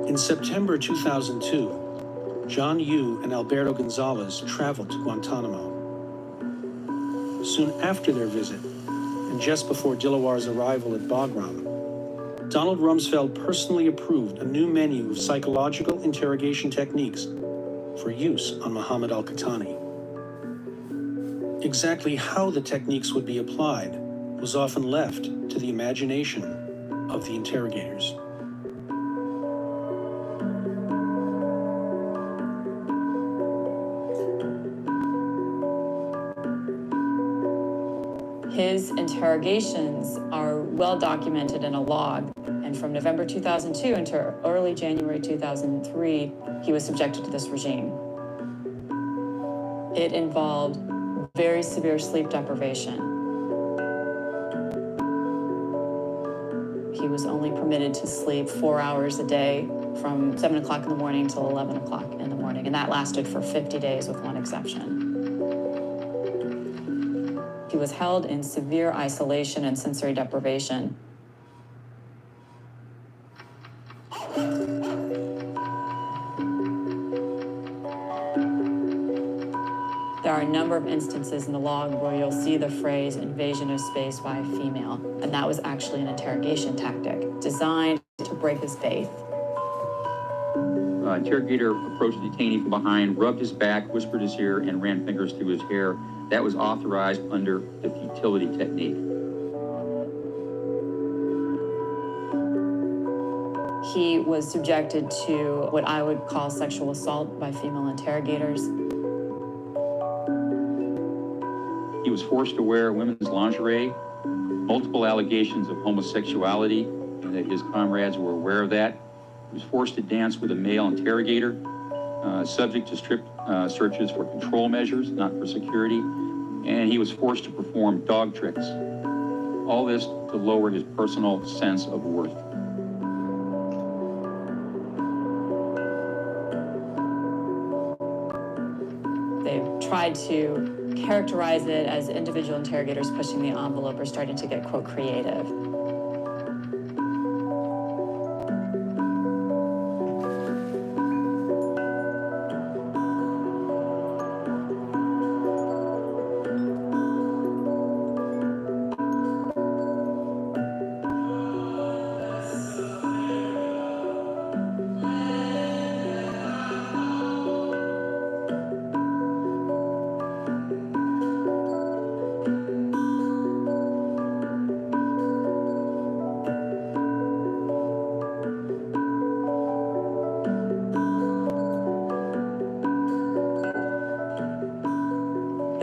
In September 2002, John Yoo and Alberto Gonzalez traveled to Guantanamo. Soon after their visit, and just before Dilawar's arrival at Bagram, Donald Rumsfeld personally approved a new menu of psychological interrogation techniques for use on Mohammed al-Qahtani. Exactly how the techniques would be applied was often left to the imagination of the interrogators. His interrogations are well documented in a log, and from November 2002 until early January 2003, he was subjected to this regime. It involved very severe sleep deprivation. He was only permitted to sleep 4 hours a day from 7 o'clock in the morning till 11 o'clock in the morning, and that lasted for 50 days with one exception. He was held in severe isolation and sensory deprivation. There are a number of instances in the log where you'll see the phrase invasion of space by a female, and that was actually an interrogation tactic designed to break his faith. Interrogator approached the detainee from behind, rubbed his back, whispered his ear, and ran fingers through his hair. That was authorized under the futility technique. He was subjected to what I would call sexual assault by female interrogators. He was forced to wear women's lingerie, multiple allegations of homosexuality, and that his comrades were aware of that. He was forced to dance with a male interrogator, subject to strict searches for control measures, not for security, and he was forced to perform dog tricks. All this to lower his personal sense of worth. They've tried to characterize it as individual interrogators pushing the envelope or starting to get, quote, creative.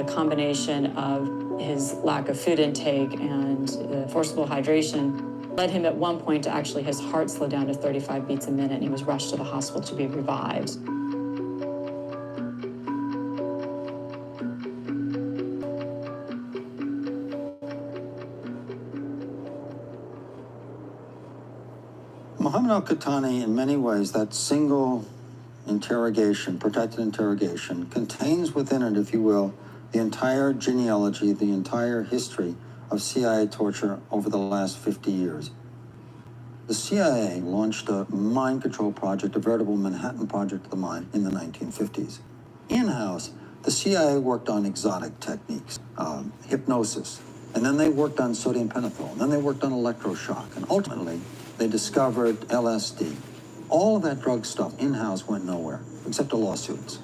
Combination of his lack of food intake and forcible hydration led him at one point to actually his heart slow down to 35 beats a minute, and he was rushed to the hospital to be revived. Mohammed al-Qahtani, in many ways, that single interrogation, protected interrogation, contains within it, if you will, the entire genealogy, the entire history of CIA torture over the last 50 years. The CIA launched a mind control project, a veritable Manhattan Project of the mind, in the 1950s. In-house, the CIA worked on exotic techniques, hypnosis, and then they worked on sodium pentothal, and then they worked on electroshock, and ultimately they discovered LSD. All of that drug stuff in-house went nowhere, except to lawsuits.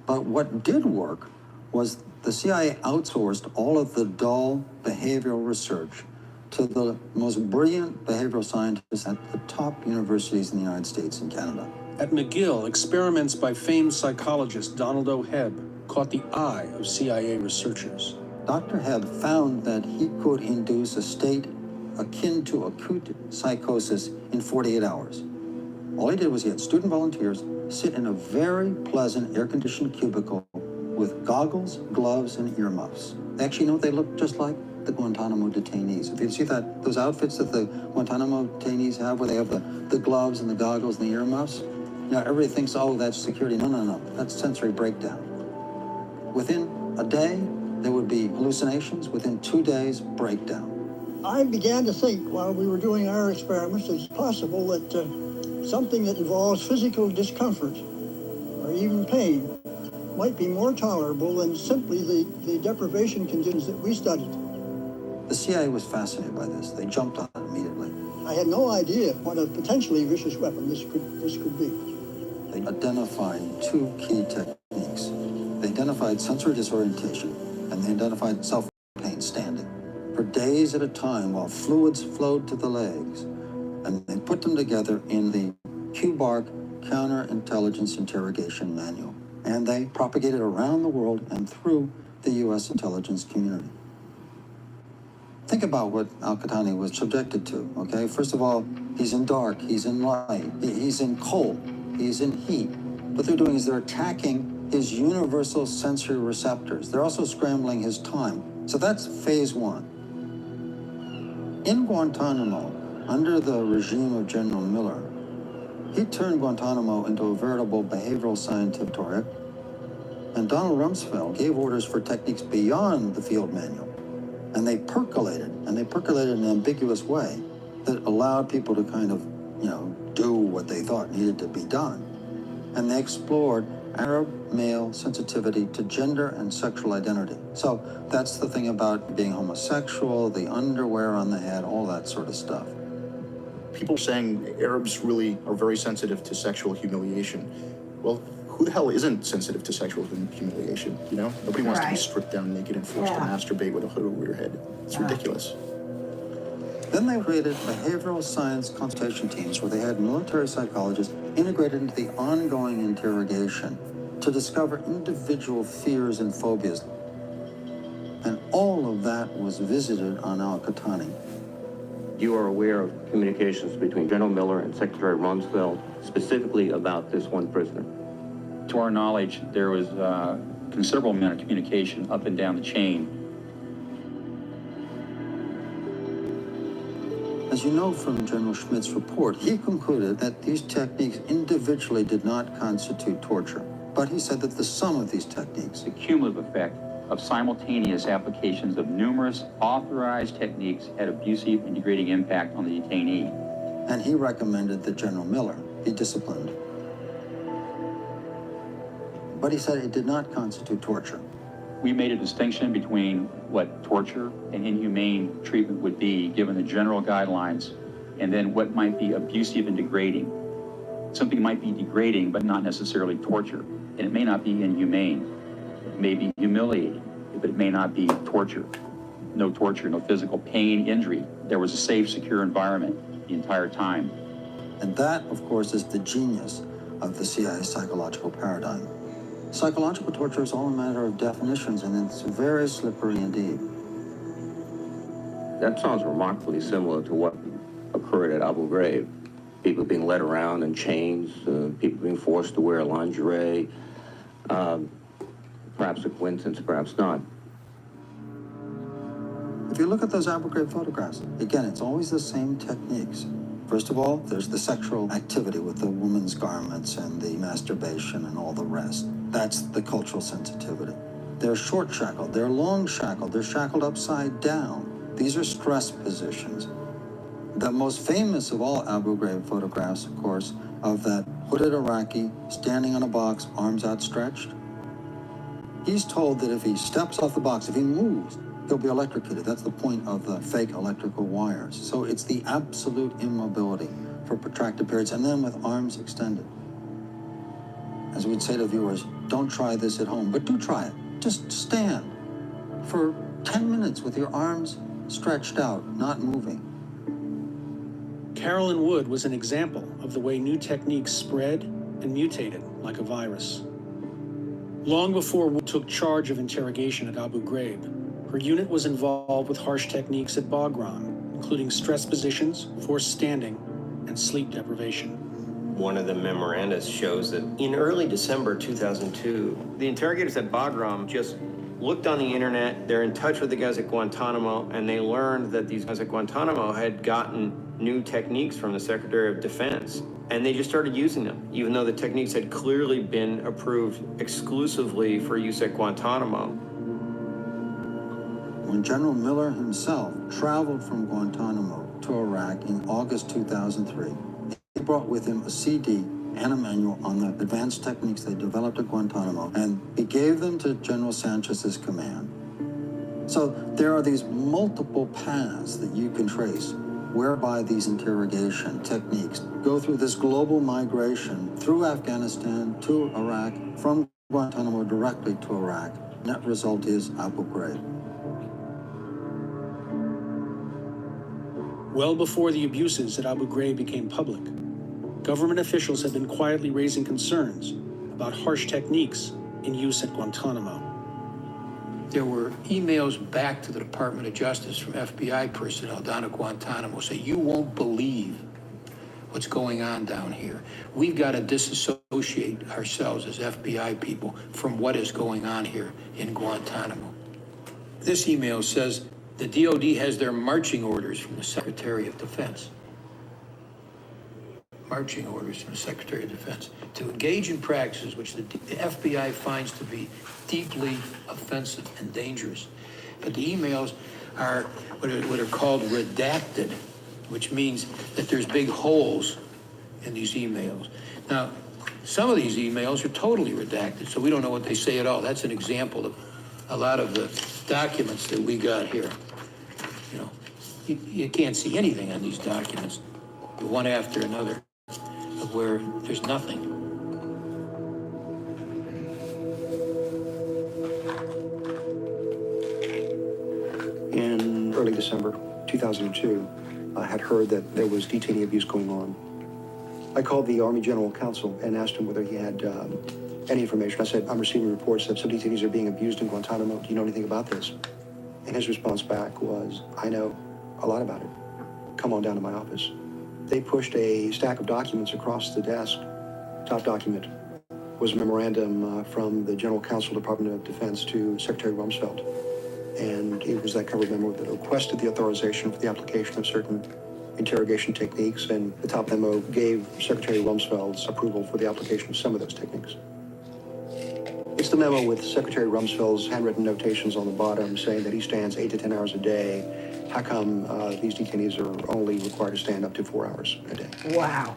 But what did work was the CIA outsourced all of the dull behavioral research to the most brilliant behavioral scientists at the top universities in the United States and Canada. At McGill, experiments by famed psychologist Donald O. Hebb caught the eye of CIA researchers. Dr. Hebb found that he could induce a state akin to acute psychosis in 48 hours. All he did was he had student volunteers sit in a very pleasant air-conditioned cubicle with goggles, gloves, and earmuffs. Actually, you know, they look just like the Guantanamo detainees. If you see that, those outfits that the Guantanamo detainees have, where they have the gloves and the goggles and the earmuffs, you know, everybody thinks, oh, that's security. No, no, no, that's sensory breakdown. Within a day, there would be hallucinations. Within 2 days, breakdown. I began to think while we were doing our experiments that it's possible that something that involves physical discomfort or even pain might be more tolerable than simply the deprivation conditions that we studied. The CIA was fascinated by this. They jumped on it immediately. I had no idea what a potentially vicious weapon this could be. They identified 2 key techniques. They identified sensory disorientation, and they identified self-pain standing. For days at a time while fluids flowed to the legs, and they put them together in the QBARC Counterintelligence Interrogation Manual. And they propagated around the world and through the U.S. intelligence community. Think about what al-Qahtani was subjected to, okay? First of all, he's in dark, he's in light, he's in cold, he's in heat. What they're doing is they're attacking his universal sensory receptors. They're also scrambling his time. So that's phase 1. In Guantanamo, under the regime of General Miller, he turned Guantanamo into a veritable behavioral scientific laboratory, and Donald Rumsfeld gave orders for techniques beyond the field manual. And they percolated in an ambiguous way that allowed people to kind of, you know, do what they thought needed to be done. And they explored Arab male sensitivity to gender and sexual identity. So that's the thing about being homosexual, the underwear on the head, all that sort of stuff. People saying Arabs really are very sensitive to sexual humiliation. Well, who the hell isn't sensitive to sexual humiliation, you know? Nobody wants to be stripped down naked and forced to masturbate with a hood over your head. It's ridiculous. Then they created behavioral science consultation teams where they had military psychologists integrated into the ongoing interrogation to discover individual fears and phobias. And all of that was visited on al-Qahtani. You are aware of communications between General Miller and Secretary Rumsfeld, specifically about this one prisoner? To our knowledge, there was a considerable amount of communication up and down the chain. As you know from General Schmidt's report, he concluded that these techniques individually did not constitute torture. But he said that the sum of these techniques, The cumulative effect of simultaneous applications of numerous authorized techniques had abusive and degrading impact on the detainee. and he recommended that General Miller be disciplined. But he said it did not constitute torture. We made a distinction between what torture and inhumane treatment would be given the general guidelines, and then what might be abusive and degrading. Something might be degrading, but not necessarily torture. And it may not be inhumane. It may be humiliating, but it may not be torture. No torture, no physical pain, injury. There was a safe, secure environment the entire time. And that, of course, is the genius of the CIA psychological paradigm. Psychological torture is all a matter of definitions, and it's very slippery indeed. That sounds remarkably similar to what occurred at Abu Ghraib. People being led around in chains, people being forced to wear lingerie. Perhaps a coincidence, perhaps not. If you look at those Abu Ghraib photographs, again, it's always the same techniques. First of all, there's the sexual activity with the woman's garments and the masturbation and all the rest. That's the cultural sensitivity. They're short shackled, they're long shackled, they're shackled upside down. These are stress positions. The most famous of all Abu Ghraib photographs, of course, of that hooded Iraqi standing on a box, arms outstretched. He's told that if he steps off the box, if he moves, he'll be electrocuted. That's the point of the fake electrical wires. So it's the absolute immobility for protracted periods, and then with arms extended. As we'd say to viewers, don't try this at home, but do try it. Just stand for 10 minutes with your arms stretched out, not moving. Carolyn Wood was an example of the way new techniques spread and mutated like a virus. Long before Wood took charge of interrogation at Abu Ghraib, her unit was involved with harsh techniques at Bagram, including stress positions, forced standing, and sleep deprivation. One of the memoranda shows that in early December 2002, the interrogators at Bagram just looked on the internet, they're in touch with the guys at Guantanamo, and they learned that these guys at Guantanamo had gotten new techniques from the Secretary of Defense. And they just started using them, even though the techniques had clearly been approved exclusively for use at Guantanamo. When General Miller himself traveled from Guantanamo to Iraq in August 2003, he brought with him a CD and a manual on the advanced techniques they developed at Guantanamo, and he gave them to General Sanchez's command. So there are these multiple paths that you can trace whereby these interrogation techniques go through this global migration through Afghanistan to Iraq, from Guantanamo directly to Iraq. Net result is Abu Ghraib. Well before the abuses at Abu Ghraib became public, government officials had been quietly raising concerns about harsh techniques in use at Guantanamo. There were emails back to the Department of Justice from FBI personnel down at Guantanamo saying, you won't believe what's going on down here. We've got to disassociate ourselves as FBI people from what is going on here in Guantanamo. This email says the DOD has their marching orders from the Secretary of Defense. Marching orders from the Secretary of Defense to engage in practices which the FBI finds to be deeply offensive and dangerous. But the emails are what are called redacted, which means that there's big holes in these emails. Now, some of these emails are totally redacted, so we don't know what they say at all. That's an example of a lot of the documents that we got here. You know, you can't see anything on these documents, one after another, where there's nothing. In early December 2002, I had heard that there was detainee abuse going on. I called the Army General Counsel and asked him whether he had any information. I said, I'm receiving reports that some detainees are being abused in Guantanamo. Do you know anything about this? And his response back was, I know a lot about it. Come on down to my office. They pushed a stack of documents across the desk. Top document was a memorandum from the General Counsel, Department of Defense, to Secretary Rumsfeld. And it was that cover memo that requested the authorization for the application of certain interrogation techniques, and the top memo gave Secretary Rumsfeld's approval for the application of some of those techniques. It's the memo with Secretary Rumsfeld's handwritten notations on the bottom saying that he stands 8 to 10 hours a day. How come these detainees are only required to stand up to 4 hours a day? Wow.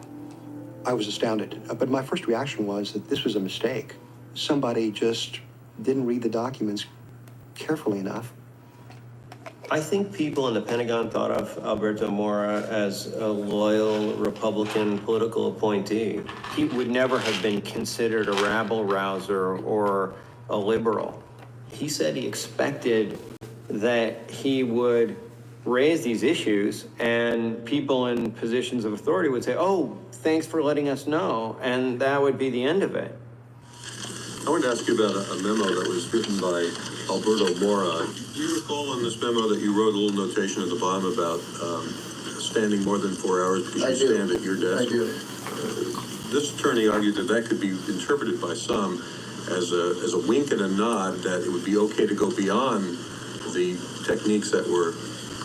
I was astounded, but my first reaction was that this was a mistake. Somebody just didn't read the documents carefully enough. I think people in the Pentagon thought of Alberto Mora as a loyal Republican political appointee. He would never have been considered a rabble-rouser or a liberal. He said he expected that he would raise these issues and people in positions of authority would say, oh, thanks for letting us know, and that would be the end of it. I wanted to ask you about a memo that was written by Alberto Mora. Do you recall in this memo that you wrote a little notation at the bottom about standing more than 4 hours because you stand at your desk? I do. This attorney argued that that could be interpreted by some as a wink and a nod that it would be okay to go beyond the techniques that were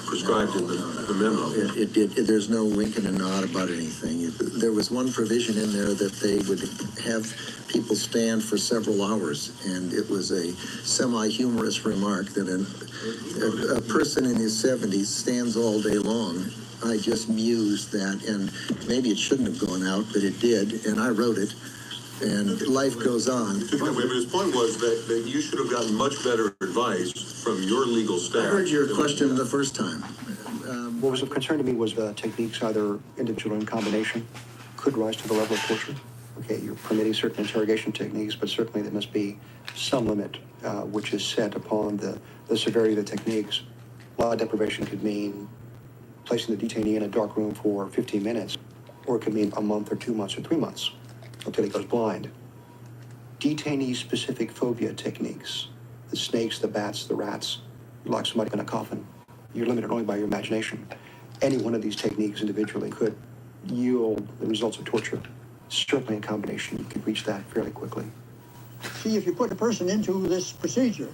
prescribed in the memo. There's no wink and a nod about anything. There was one provision in there that they would have people stand for several hours, and it was a semi-humorous remark that a person in his 70s stands all day long. I just mused that, and maybe it shouldn't have gone out, but it did, and I wrote it, and life goes on. But his point was that you should have gotten much better advice from your legal staff. I heard your question the first time. What was of concern to me was the techniques, either individual or in combination, could rise to the level of torture. Okay, you're permitting certain interrogation techniques, but certainly there must be some limit which is set upon the severity of the techniques. Law deprivation could mean placing the detainee in a dark room for 15 minutes, or it could mean a month or 2 months or 3 months until he goes blind. Detainee-specific phobia techniques, the snakes, the bats, the rats, you lock somebody in a coffin. You're limited only by your imagination. Any one of these techniques individually could yield the results of torture. certainly in combination, you could reach that fairly quickly. See, if you put a person into this procedure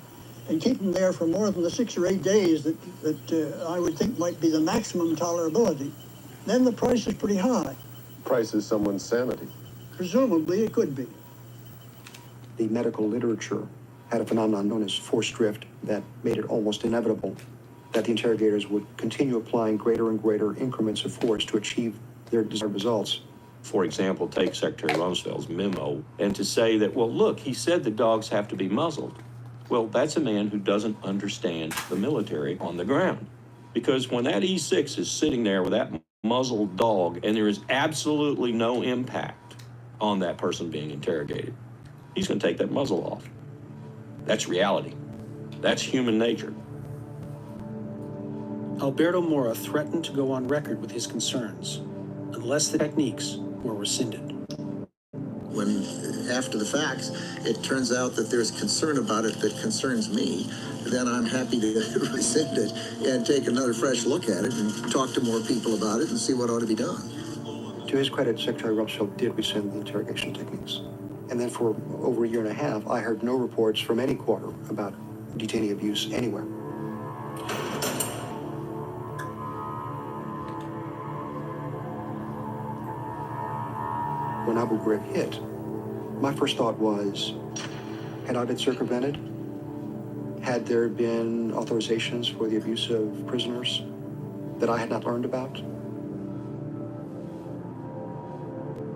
and keep them there for more than the 6 or 8 days that I would think might be the maximum tolerability, then the price is pretty high. Price is someone's sanity. Presumably, it could be. The medical literature had a phenomenon known as forced drift that made it almost inevitable that the interrogators would continue applying greater and greater increments of force to achieve their desired results. For example, take Secretary Rumsfeld's memo, and to say that, well, look, he said the dogs have to be muzzled. Well, that's a man who doesn't understand the military on the ground. Because when that E6 is sitting there with that muzzled dog and there is absolutely no impact on that person being interrogated, he's going to take that muzzle off. That's reality. That's human nature. Alberto Mora threatened to go on record with his concerns unless the techniques were rescinded. When, after the facts, it turns out that there's concern about it that concerns me, then I'm happy to rescind it and take another fresh look at it and talk to more people about it and see what ought to be done. To his credit, Secretary Rumsfeld did rescind the interrogation techniques. And then for over a year and a half, I heard no reports from any quarter about detainee abuse anywhere. When Abu Ghraib hit, my first thought was, had I been circumvented? Had there been authorizations for the abuse of prisoners that I had not learned about?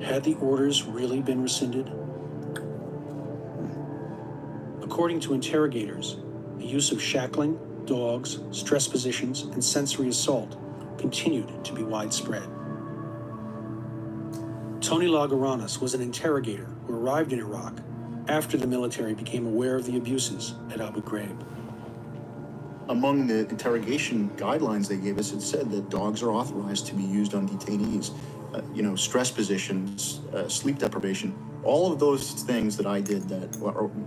Had the orders really been rescinded? According to interrogators, the use of shackling, dogs, stress positions, and sensory assault continued to be widespread. Tony Lagaranas was an interrogator who arrived in Iraq after the military became aware of the abuses at Abu Ghraib. Among the interrogation guidelines they gave us, it said that dogs are authorized to be used on detainees. Stress positions, sleep deprivation, all of those things that I did that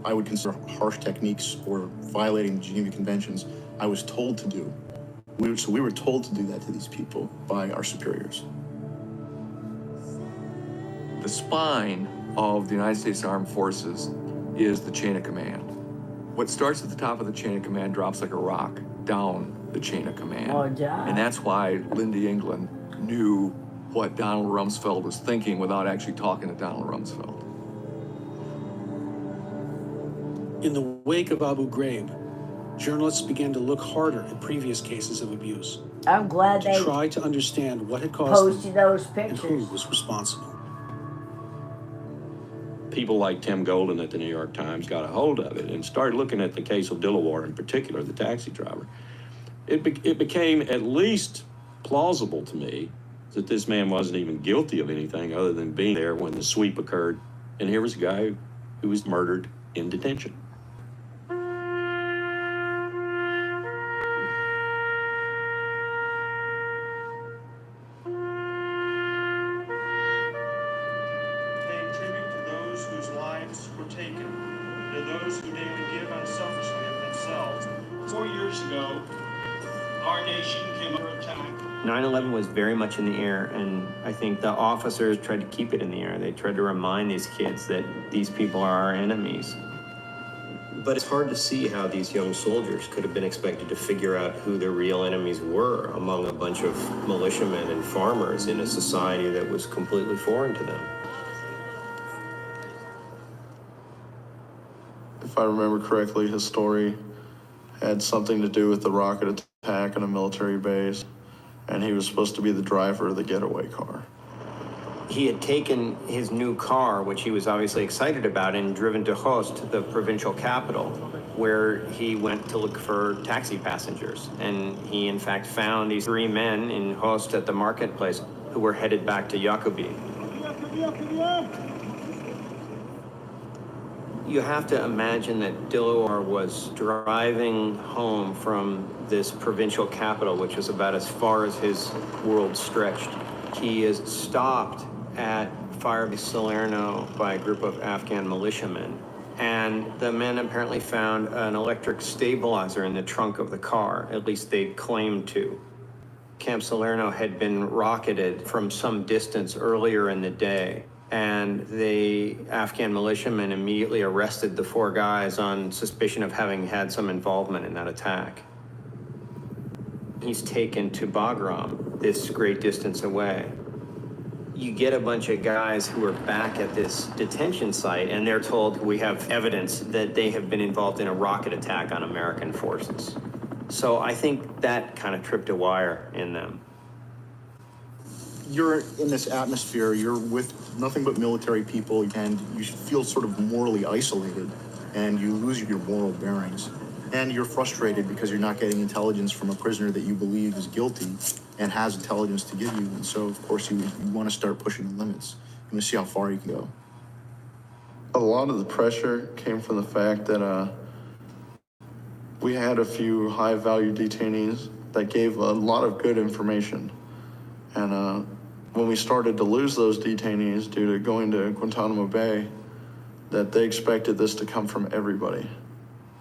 I would consider harsh techniques or violating the Geneva Conventions, I was told to do. We were told to do that to these people by our superiors. The spine of the United States Armed Forces is the chain of command. What starts at the top of the chain of command drops like a rock down the chain of command. Oh, yeah. And that's why Lindy England knew what Donald Rumsfeld was thinking without actually talking to Donald Rumsfeld. In the wake of Abu Ghraib, journalists began to look harder at previous cases of abuse. I'm glad to they try to understand what had caused them those and pictures. who was responsible. People like Tim Golden at the New York Times got a hold of it and started looking at the case of Dilawar in particular, the taxi driver. It became at least plausible to me that this man wasn't even guilty of anything other than being there when the sweep occurred. And here was a guy who was murdered in detention. To those who daily give unselfishly of themselves. 4 years ago, our nation came under attack. 9/11 was very much in the air, and I think the officers tried to keep it in the air. They tried to remind these kids that these people are our enemies. But it's hard to see how these young soldiers could have been expected to figure out who their real enemies were among a bunch of militiamen and farmers in a society that was completely foreign to them. If I remember correctly, his story had something to do with the rocket attack on a military base, and he was supposed to be the driver of the getaway car. He had taken his new car, which he was obviously excited about, and driven to Khost, the provincial capital, where he went to look for taxi passengers. And he, in fact, found these 3 men in Khost at the marketplace who were headed back to Yaqoubi. You have to imagine that Dilawar was driving home from this provincial capital, which is about as far as his world stretched. He is stopped at Fire base Salerno by a group of Afghan militiamen. And the men apparently found an electric stabilizer in the trunk of the car, at least they claimed to. Camp Salerno had been rocketed from some distance earlier in the day, And the Afghan militiamen immediately arrested the 4 guys on suspicion of having had some involvement in that attack. He's taken to Bagram, this great distance away. You get a bunch of guys who are back at this detention site, and they're told we have evidence that they have been involved in a rocket attack on American forces. So I think that kind of tripped a wire in them. You're in this atmosphere, you're with nothing but military people, and you feel sort of morally isolated, and you lose your moral bearings. And you're frustrated because you're not getting intelligence from a prisoner that you believe is guilty and has intelligence to give you. And so, of course, you want to start pushing the limits. You want to see how far you can go. A lot of the pressure came from the fact that we had a few high-value detainees that gave a lot of good information. And when we started to lose those detainees due to going to Guantanamo Bay, that they expected this to come from everybody.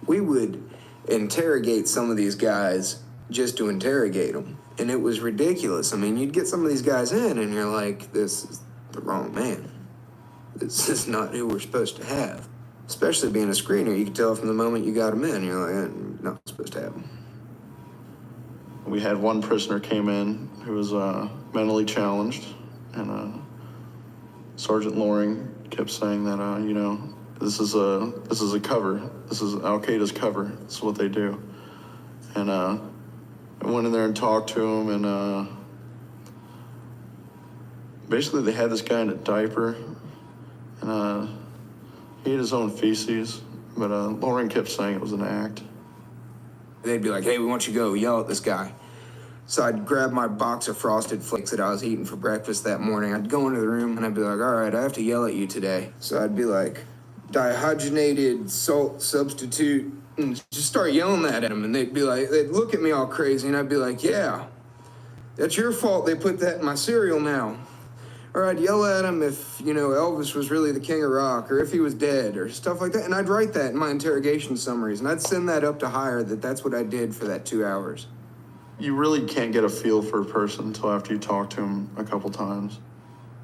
We would interrogate some of these guys just to interrogate them. And it was ridiculous. I mean, you'd get some of these guys in and you're like, this is the wrong man. This is not who we're supposed to have. Especially being a screener, you could tell from the moment you got them in, you're like, I'm not supposed to have them. We had one prisoner came in who was mentally challenged, and Sergeant Loring kept saying that, you know, this is a cover. This is Al-Qaeda's cover. This is what they do. And I went in there and talked to him, and basically they had this guy in a diaper, and he ate his own feces, but Loring kept saying it was an act. They'd be like, hey, we want you to go yell at this guy. So I'd grab my box of Frosted Flakes that I was eating for breakfast that morning. I'd go into the room and I'd be like, all right, I have to yell at you today. So I'd be like, dihydrogenated salt substitute, and just start yelling at them. And they'd be like, they'd look at me all crazy, and I'd be like, yeah, that's your fault they put that in my cereal now. Or I'd yell at them if, you know, Elvis was really the king of rock, or if he was dead, or stuff like that. And I'd write that in my interrogation summaries, and I'd send that up to higher that that's what I did for that 2 hours. You really can't get a feel for a person until after you talk to him a couple times.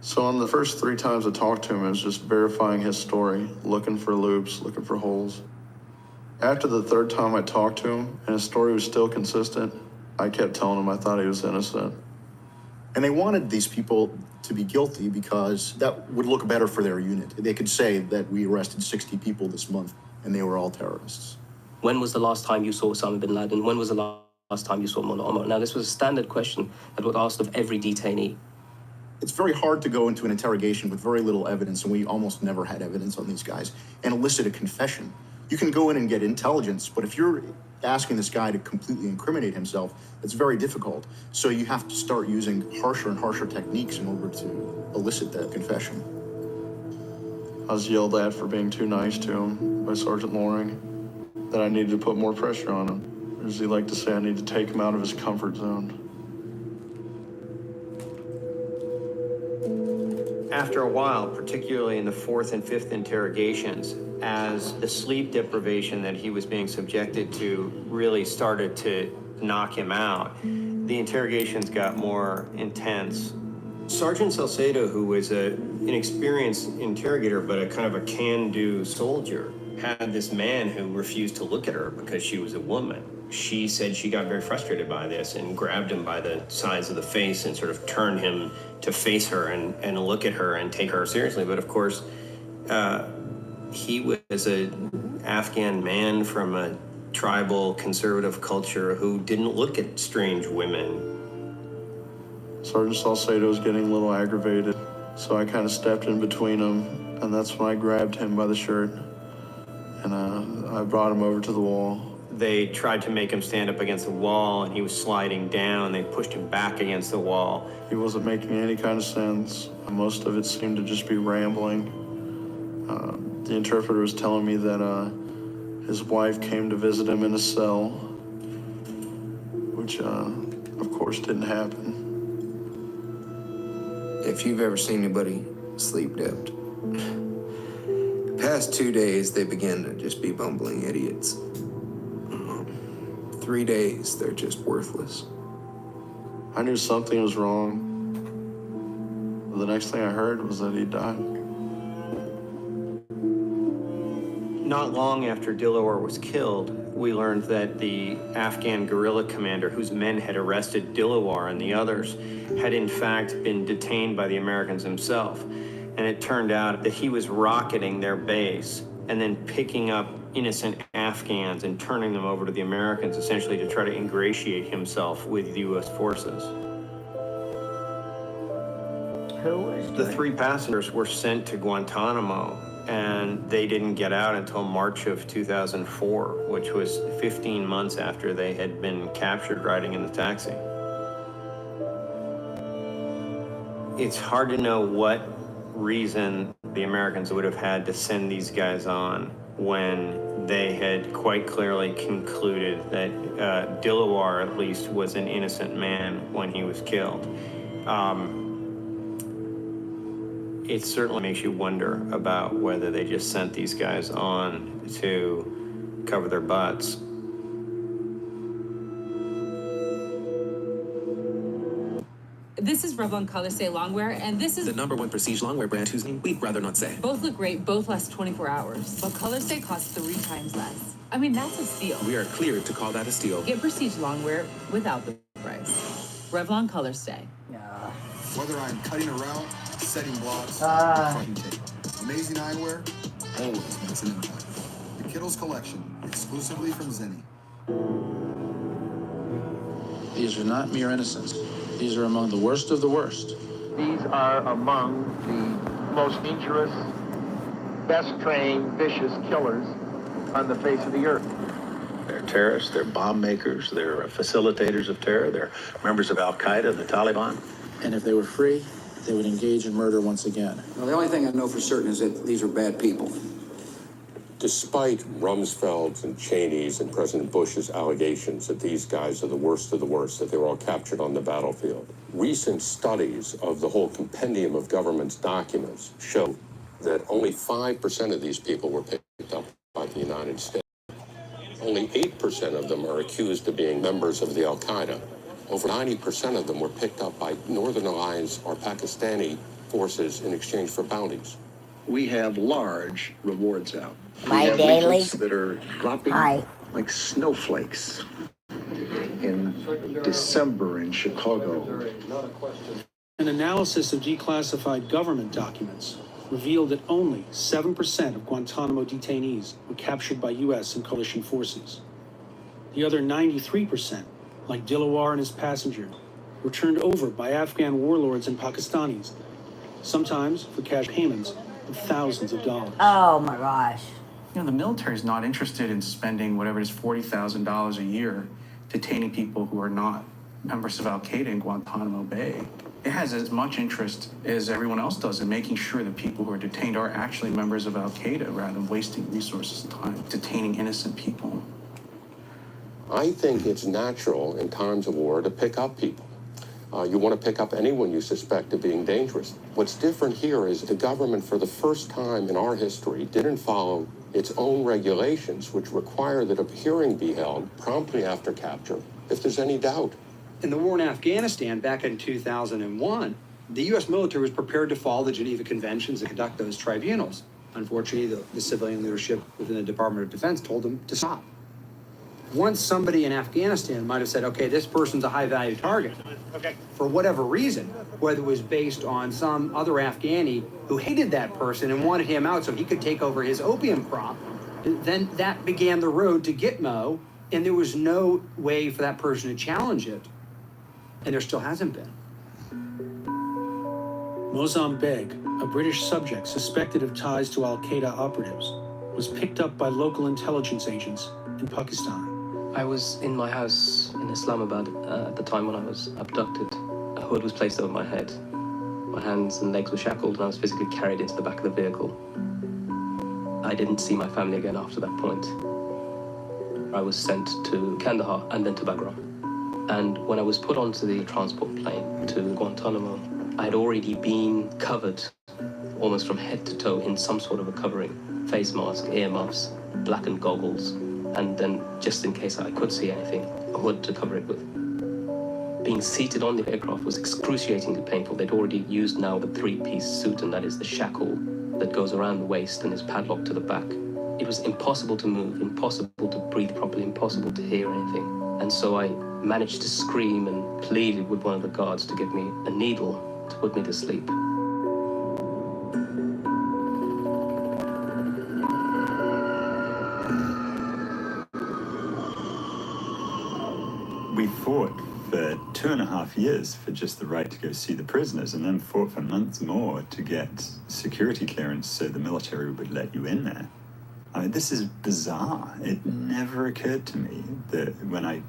So on the first 3 times I talked to him, it was just verifying his story, looking for loops, looking for holes. After the 3rd time I talked to him, and his story was still consistent, I kept telling him I thought he was innocent. And they wanted these people to be guilty because that would look better for their unit. They could say that we arrested 60 people this month and they were all terrorists. When was the last time you saw Osama bin Laden? When was the last time you saw Mullah Omar? Now, this was a standard question that was asked of every detainee. It's very hard to go into an interrogation with very little evidence, and we almost never had evidence on these guys, and elicit a confession. You can go in and get intelligence, but if you're asking this guy to completely incriminate himself, it's very difficult. So you have to start using harsher and harsher techniques in order to elicit that confession. I was yelled at for being too nice to him by Sergeant Loring, that I needed to put more pressure on him. Or as he liked to say, I need to take him out of his comfort zone. After a while, particularly in the 4th and 5th interrogations, as the sleep deprivation that he was being subjected to really started to knock him out, the interrogations got more intense. Sergeant Salcedo, who was an experienced interrogator, but a kind of a can-do soldier, had this man who refused to look at her because she was a woman. She said she got very frustrated by this and grabbed him by the sides of the face and sort of turned him to face her and look at her and take her seriously. But of course, he was an Afghan man from a tribal conservative culture who didn't look at strange women. Sergeant Salcedo was getting a little aggravated, so I kind of stepped in between them, and that's when I grabbed him by the shirt, and I brought him over to the wall. They tried to make him stand up against the wall, and he was sliding down. They pushed him back against the wall. He wasn't making any kind of sense. Most of it seemed to just be rambling. The interpreter was telling me that his wife came to visit him in a cell, which, of course, didn't happen. If you've ever seen anybody sleep-deprived, the past 2 days, they begin to just be bumbling idiots. 3 days, they're just worthless. I knew something was wrong. The next thing I heard was that he died. Not long after Dilawar was killed, we learned that the Afghan guerrilla commander whose men had arrested Dilawar and the others had in fact been detained by the Americans himself. And it turned out that he was rocketing their base and then picking up innocent Afghans and turning them over to the Americans, essentially to try to ingratiate himself with the U.S. forces. Who was The 3 passengers were sent to Guantanamo, and they didn't get out until March of 2004, which was 15 months after they had been captured riding in the taxi. It's hard to know what reason the Americans would have had to send these guys on when they had quite clearly concluded that Dilawar, at least, was an innocent man when he was killed. It certainly makes you wonder about whether they just sent these guys on to cover their butts. This is Revlon Color Stay Longwear, and this is the #1 prestige longwear brand whose name we'd rather not say. both look great, both last 24 hours. But Color Stay costs 3 times less. I mean, that's a steal. We are cleared to call that a steal. Get prestige longwear without the price. Revlon Color Stay. Whether I'm cutting a route, setting blocks, or fucking tape. Amazing eyewear always makes an impact. The Kittles Collection, exclusively from Zenni. These are not mere innocents. These are among the worst of the worst. These are among the most dangerous, best trained, vicious killers on the face of the earth. They're terrorists, they're bomb makers, they're facilitators of terror, they're members of Al-Qaeda and the Taliban. And if they were free, they would engage in murder once again. Well, the only thing I know for certain is that these are bad people. Despite Rumsfeld's and Cheney's and President Bush's allegations that these guys are the worst of the worst, that they were all captured on the battlefield, recent studies of the whole compendium of government's documents show that only 5% of these people were picked up by the United States. Only 8% of them are accused of being members of the Al-Qaeda. Over 90% of them were picked up by Northern Alliance or Pakistani forces in exchange for bounties. We have large rewards out. My we have daily. leaflets that are dropping Hi. like snowflakes in December in Chicago. An analysis of declassified government documents revealed that only 7% of Guantanamo detainees were captured by U.S. and coalition forces. The other 93%, like Dilawar and his passenger, were turned over by Afghan warlords and Pakistanis, sometimes for cash payments of thousands of dollars. Oh my gosh. You know, the military is not interested in spending whatever it is, $40,000 a year detaining people who are not members of Al-Qaeda in Guantanamo Bay. It has as much interest as everyone else does in making sure that people who are detained are actually members of Al-Qaeda rather than wasting resources and time detaining innocent people. I think it's natural in times of war to pick up people. You want to pick up anyone you suspect of being dangerous. What's different here is the government, for the first time in our history, didn't follow its own regulations, which require that a hearing be held promptly after capture if there's any doubt. In the war in Afghanistan back in 2001, the U.S. military was prepared to follow the Geneva Conventions and conduct those tribunals. Unfortunately, the civilian leadership within the Department of Defense told them to stop. Once somebody in Afghanistan might have said, okay, this person's a high-value target, for whatever reason, whether it was based on some other Afghani who hated that person and wanted him out so he could take over his opium crop, then that began the road to Gitmo, and there was no way for that person to challenge it, and there still hasn't been. Mozam Beg, a British subject suspected of ties to Al-Qaeda operatives, was picked up by local intelligence agents in Pakistan. I was in my house in Islamabad at the time when I was abducted. A hood was placed over my head. My hands and legs were shackled and I was physically carried into the back of the vehicle. I didn't see my family again after that point. I was sent to Kandahar and then to Bagram. And when I was put onto the transport plane to Guantanamo, I had already been covered almost from head to toe in some sort of a covering. Face mask, earmuffs, blackened goggles, and then, just in case I could see anything, a hood to cover it with. Being seated on the aircraft was excruciatingly painful. They'd already used now the 3-piece suit, and that is the shackle that goes around the waist and is padlocked to the back. It was impossible to move, impossible to breathe properly, impossible to hear anything. And so I managed to scream and pleaded with one of the guards to give me a needle to put me to sleep. We fought for 2.5 years for just the right to go see the prisoners, and then fought for months more to get security clearance so the military would let you in there. I mean, this is bizarre. It never occurred to me that when I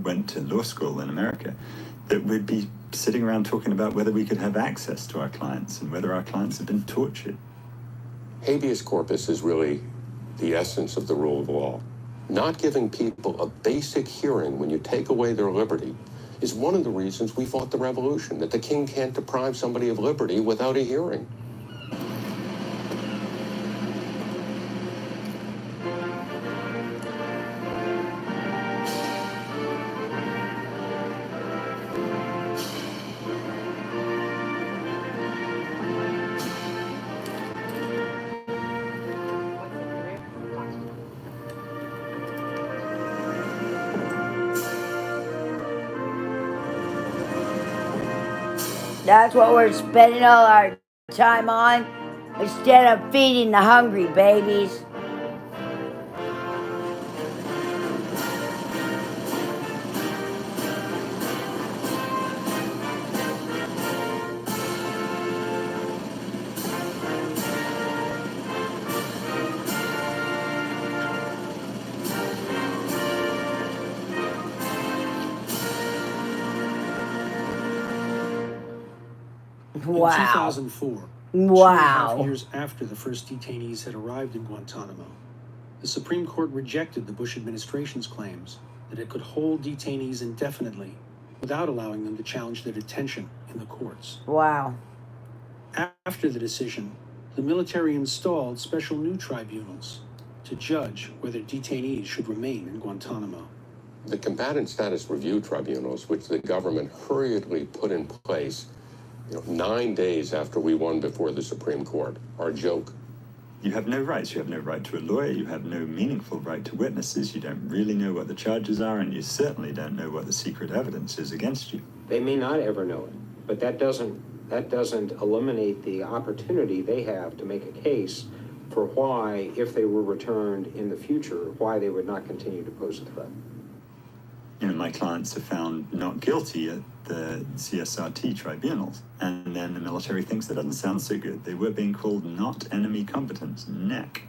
went to law school in America, that we'd be sitting around talking about whether we could have access to our clients and whether our clients have been tortured. Habeas corpus is really the essence of the rule of law. Not giving people a basic hearing when you take away their liberty is one of the reasons we fought the revolution, that the king can't deprive somebody of liberty without a hearing. That's what we're spending all our time on, instead of feeding the hungry babies. Wow. In 2004, Wow. 2.5 years after the first detainees had arrived in Guantanamo, the Supreme Court rejected the Bush administration's claims that it could hold detainees indefinitely without allowing them to challenge their detention in the courts. Wow. After the decision, the military installed special new tribunals to judge whether detainees should remain in Guantanamo. The combatant status review tribunals, which the government hurriedly put in place 9 days after we won before the Supreme Court, are a joke. You have no rights. You have no right to a lawyer. You have no meaningful right to witnesses. You don't really know what the charges are, and you certainly don't know what the secret evidence is against you. They may not ever know it, but that doesn't eliminate the opportunity they have to make a case for why, if they were returned in the future, why they would not continue to pose a threat. My clients are found not guilty at the CSRT tribunals, and then the military thinks that doesn't sound so good. They were being called not enemy combatant, NEC,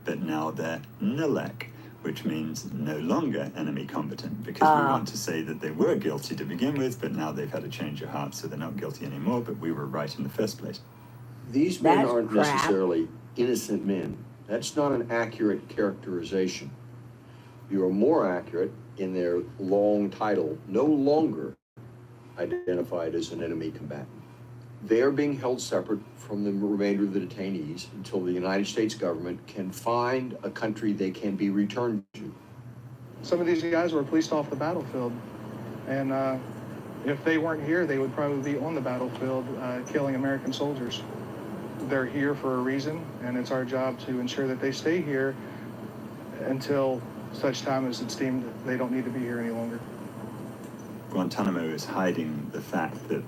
but now they're NELEC, which means no longer enemy combatant, because we want to say that they were guilty to begin with, but now they've had a change of heart, so they're not guilty anymore, but we were right in the first place. These men aren't necessarily innocent men. That's not an accurate characterization. You are more accurate in their long title, no longer identified as an enemy combatant. They are being held separate from the remainder of the detainees until the United States government can find a country they can be returned to. Some of these guys were policed off the battlefield, and if they weren't here, they would probably be on the battlefield killing American soldiers. They're here for a reason, and it's our job to ensure that they stay here until such time as it's deemed they don't need to be here any longer. Guantanamo is hiding the fact that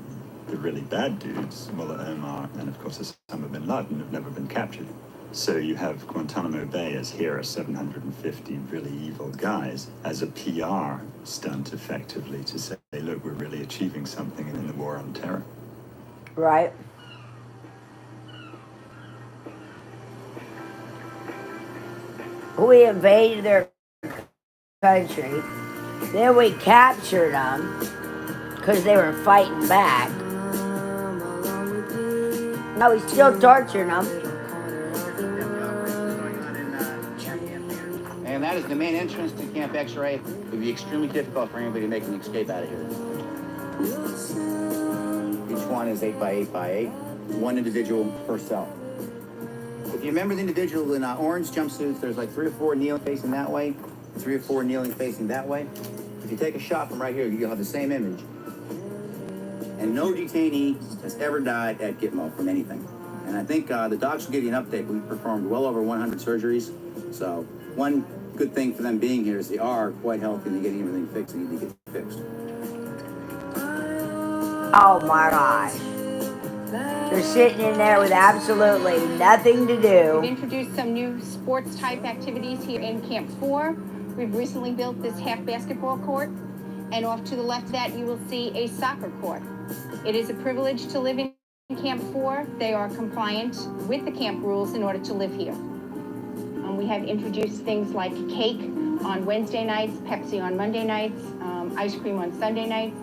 the really bad dudes, Mullah Omar and of course Osama bin Laden, have never been captured. So you have Guantanamo Bay as here are 750 really evil guys as a PR stunt effectively to say, look, we're really achieving something in the war on terror. Right. We invaded their country, then we captured them because they were fighting back. Now we still torturing them. And that is the main entrance to Camp X-Ray. It would be extremely difficult for anybody to make an escape out of here. Each one is 8 by 8 by 8, one individual per cell. If you remember the individual in orange jumpsuits, there's like 3 or 4 kneeling facing that way, 3 or 4 kneeling facing that way. If you take a shot from right here, you'll have the same image. And no detainee has ever died at Gitmo from anything. And I think the docs will give you an update. We've performed well over 100 surgeries. So one good thing for them being here is they are quite healthy and they're getting everything fixed they need to get fixed. Oh my gosh. They're sitting in there with absolutely nothing to do. We've introduced some new sports type activities here in Camp 4. We've recently built this half basketball court, and off to the left of that you will see a soccer court. It is a privilege to live in Camp 4. They are compliant with the camp rules in order to live here. We have introduced things like cake on Wednesday nights, Pepsi on Monday nights, ice cream on Sunday nights.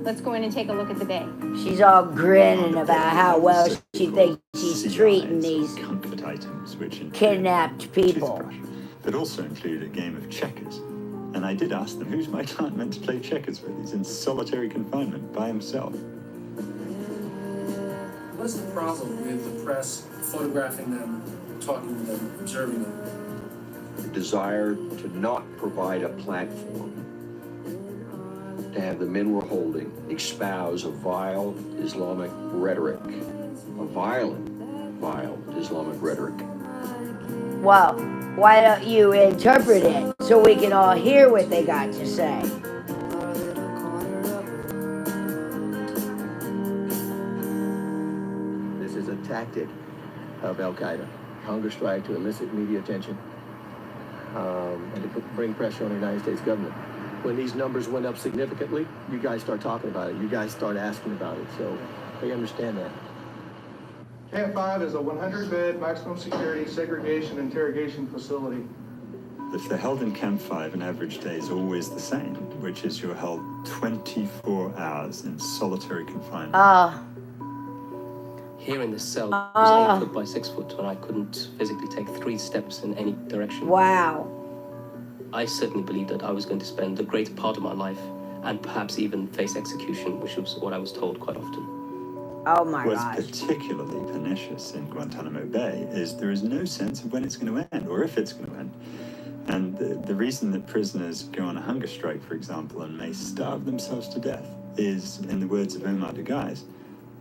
Let's go in and take a look at the bay. She's all grinning about how well she thinks she's treating these comfort items, which kidnapped people. Toothbrush, but also include a game of checkers. And I did ask them, who's my client meant to play checkers with? He's in solitary confinement by himself. What's the problem with the press photographing them, talking to them, observing them? The desire to not provide a platform, to have the men we're holding espouse a vile Islamic rhetoric, a violent, vile Islamic rhetoric. Well, why don't you interpret it so we can all hear what they got to say? This is a tactic of Al-Qaeda, hunger strike to elicit media attention and to bring pressure on the United States government. When these numbers went up significantly, you guys start talking about it. You guys start asking about it. So they understand that. Camp 5 is a 100-bed maximum security segregation interrogation facility. If they're held in Camp 5, an average day is always the same, which is you're held 24 hours in solitary confinement. Here in this cell, it was 8 foot by 6 foot, and I couldn't physically take 3 steps in any direction. Wow. I certainly believed that I was going to spend the greater part of my life and perhaps even face execution, which was what I was told quite often. Oh my What's gosh. particularly pernicious in Guantanamo Bay is there is no sense of when it's going to end or if it's going to end. And the reason that prisoners go on a hunger strike, for example, and may starve themselves to death is, in the words of Omar DeGuys,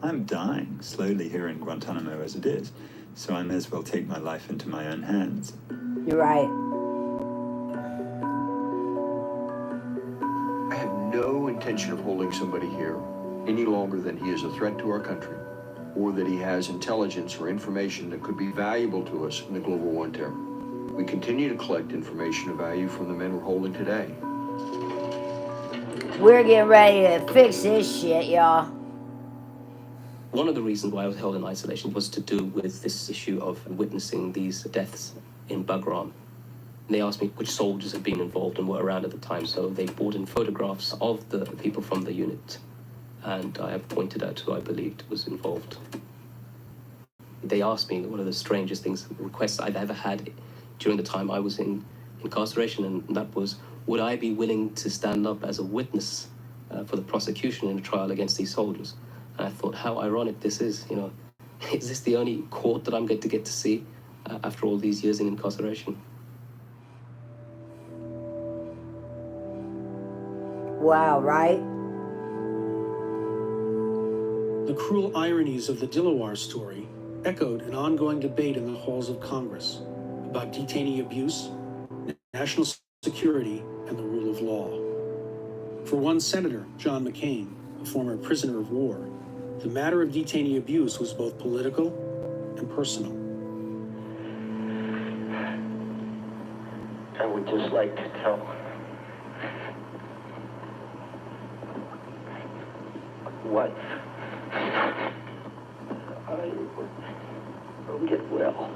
I'm dying slowly here in Guantanamo as it is, so I may as well take my life into my own hands. You're right. I have no intention of holding somebody here any longer than he is a threat to our country or that he has intelligence or information that could be valuable to us in the global war on terror. We continue to collect information of value from the men we're holding today. We're getting ready to fix this shit, y'all. One of the reasons why I was held in isolation was to do with this issue of witnessing these deaths in Bagram. And they asked me which soldiers had been involved and were around at the time, so they brought in photographs of the people from the unit. And I have pointed out who I believed was involved. They asked me one of the strangest things, requests I've ever had during the time I was in incarceration, and that was, would I be willing to stand up as a witness for the prosecution in a trial against these soldiers? And I thought, how ironic this is, you know. Is this the only court that I'm going to get to see after all these years in incarceration? Wow, right? The cruel ironies of the Dilawar story echoed an ongoing debate in the halls of Congress about detainee abuse, national security, and the rule of law. For one senator, John McCain, a former prisoner of war, the matter of detainee abuse was both political and personal. I would just like to tell what I will get well.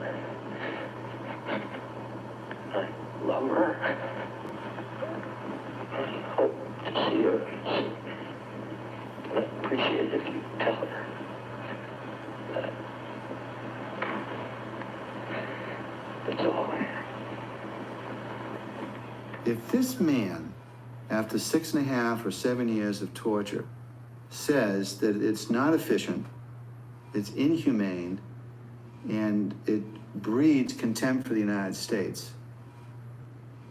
I love her. I hope to see her. I appreciate it if you tell her that. That's all. If this man, after 6.5 or 7 years of torture, says that it's not efficient, it's inhumane, and it breeds contempt for the United States,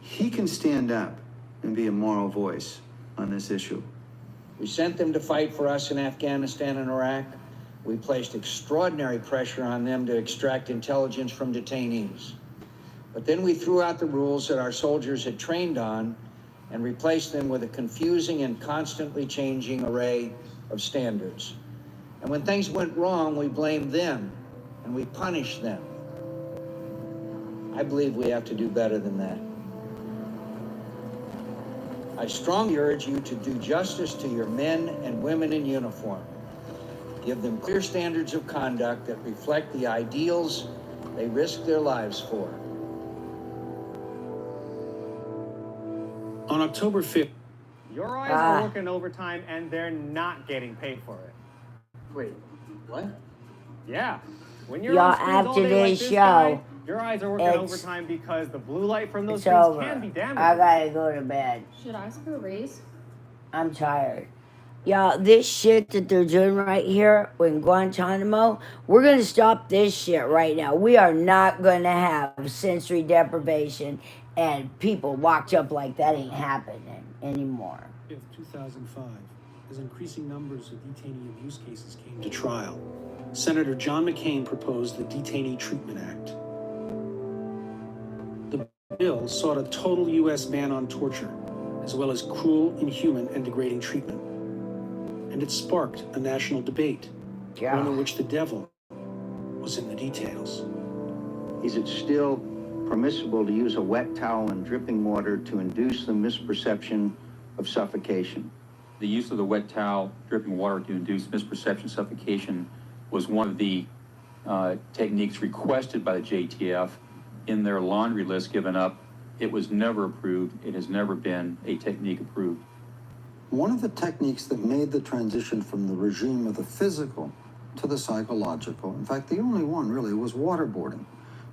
he can stand up and be a moral voice on this issue. We sent them to fight for us in Afghanistan and Iraq. We placed extraordinary pressure on them to extract intelligence from detainees. But then we threw out the rules that our soldiers had trained on and replaced them with a confusing and constantly changing array of standards. And when things went wrong, we blamed them and we punished them. I believe we have to do better than that. I strongly urge you to do justice to your men and women in uniform. Give them clear standards of conduct that reflect the ideals they risk their lives for. On October 5th, Your eyes are working overtime and they're not getting paid for it. Wait, what? Yeah. When you're Y'all, on screens all after day like this this show, guy, your eyes are working it's- overtime because the blue light from those It's screens over. can be damaging. I gotta go to bed. Should I ask for a raise? I'm tired. Y'all, this shit that they're doing right here in Guantanamo, we're gonna stop this shit right now. We are not gonna have sensory deprivation and people locked up like that ain't happening anymore. 2005, as increasing numbers of detainee abuse cases came to trial, Senator John McCain proposed the Detainee Treatment Act. The bill sought a total U.S. ban on torture, as well as cruel, inhuman, and degrading treatment. And it sparked a national debate, one in which the devil was in the details. Is it still permissible to use a wet towel and dripping water to induce the misperception of suffocation? The use of the wet towel, dripping water to induce misperception suffocation was one of the techniques requested by the JTF in their laundry list given up. It was never approved. It has never been a technique approved. One of the techniques that made the transition from the regime of the physical to the psychological, in fact, the only one really, was waterboarding.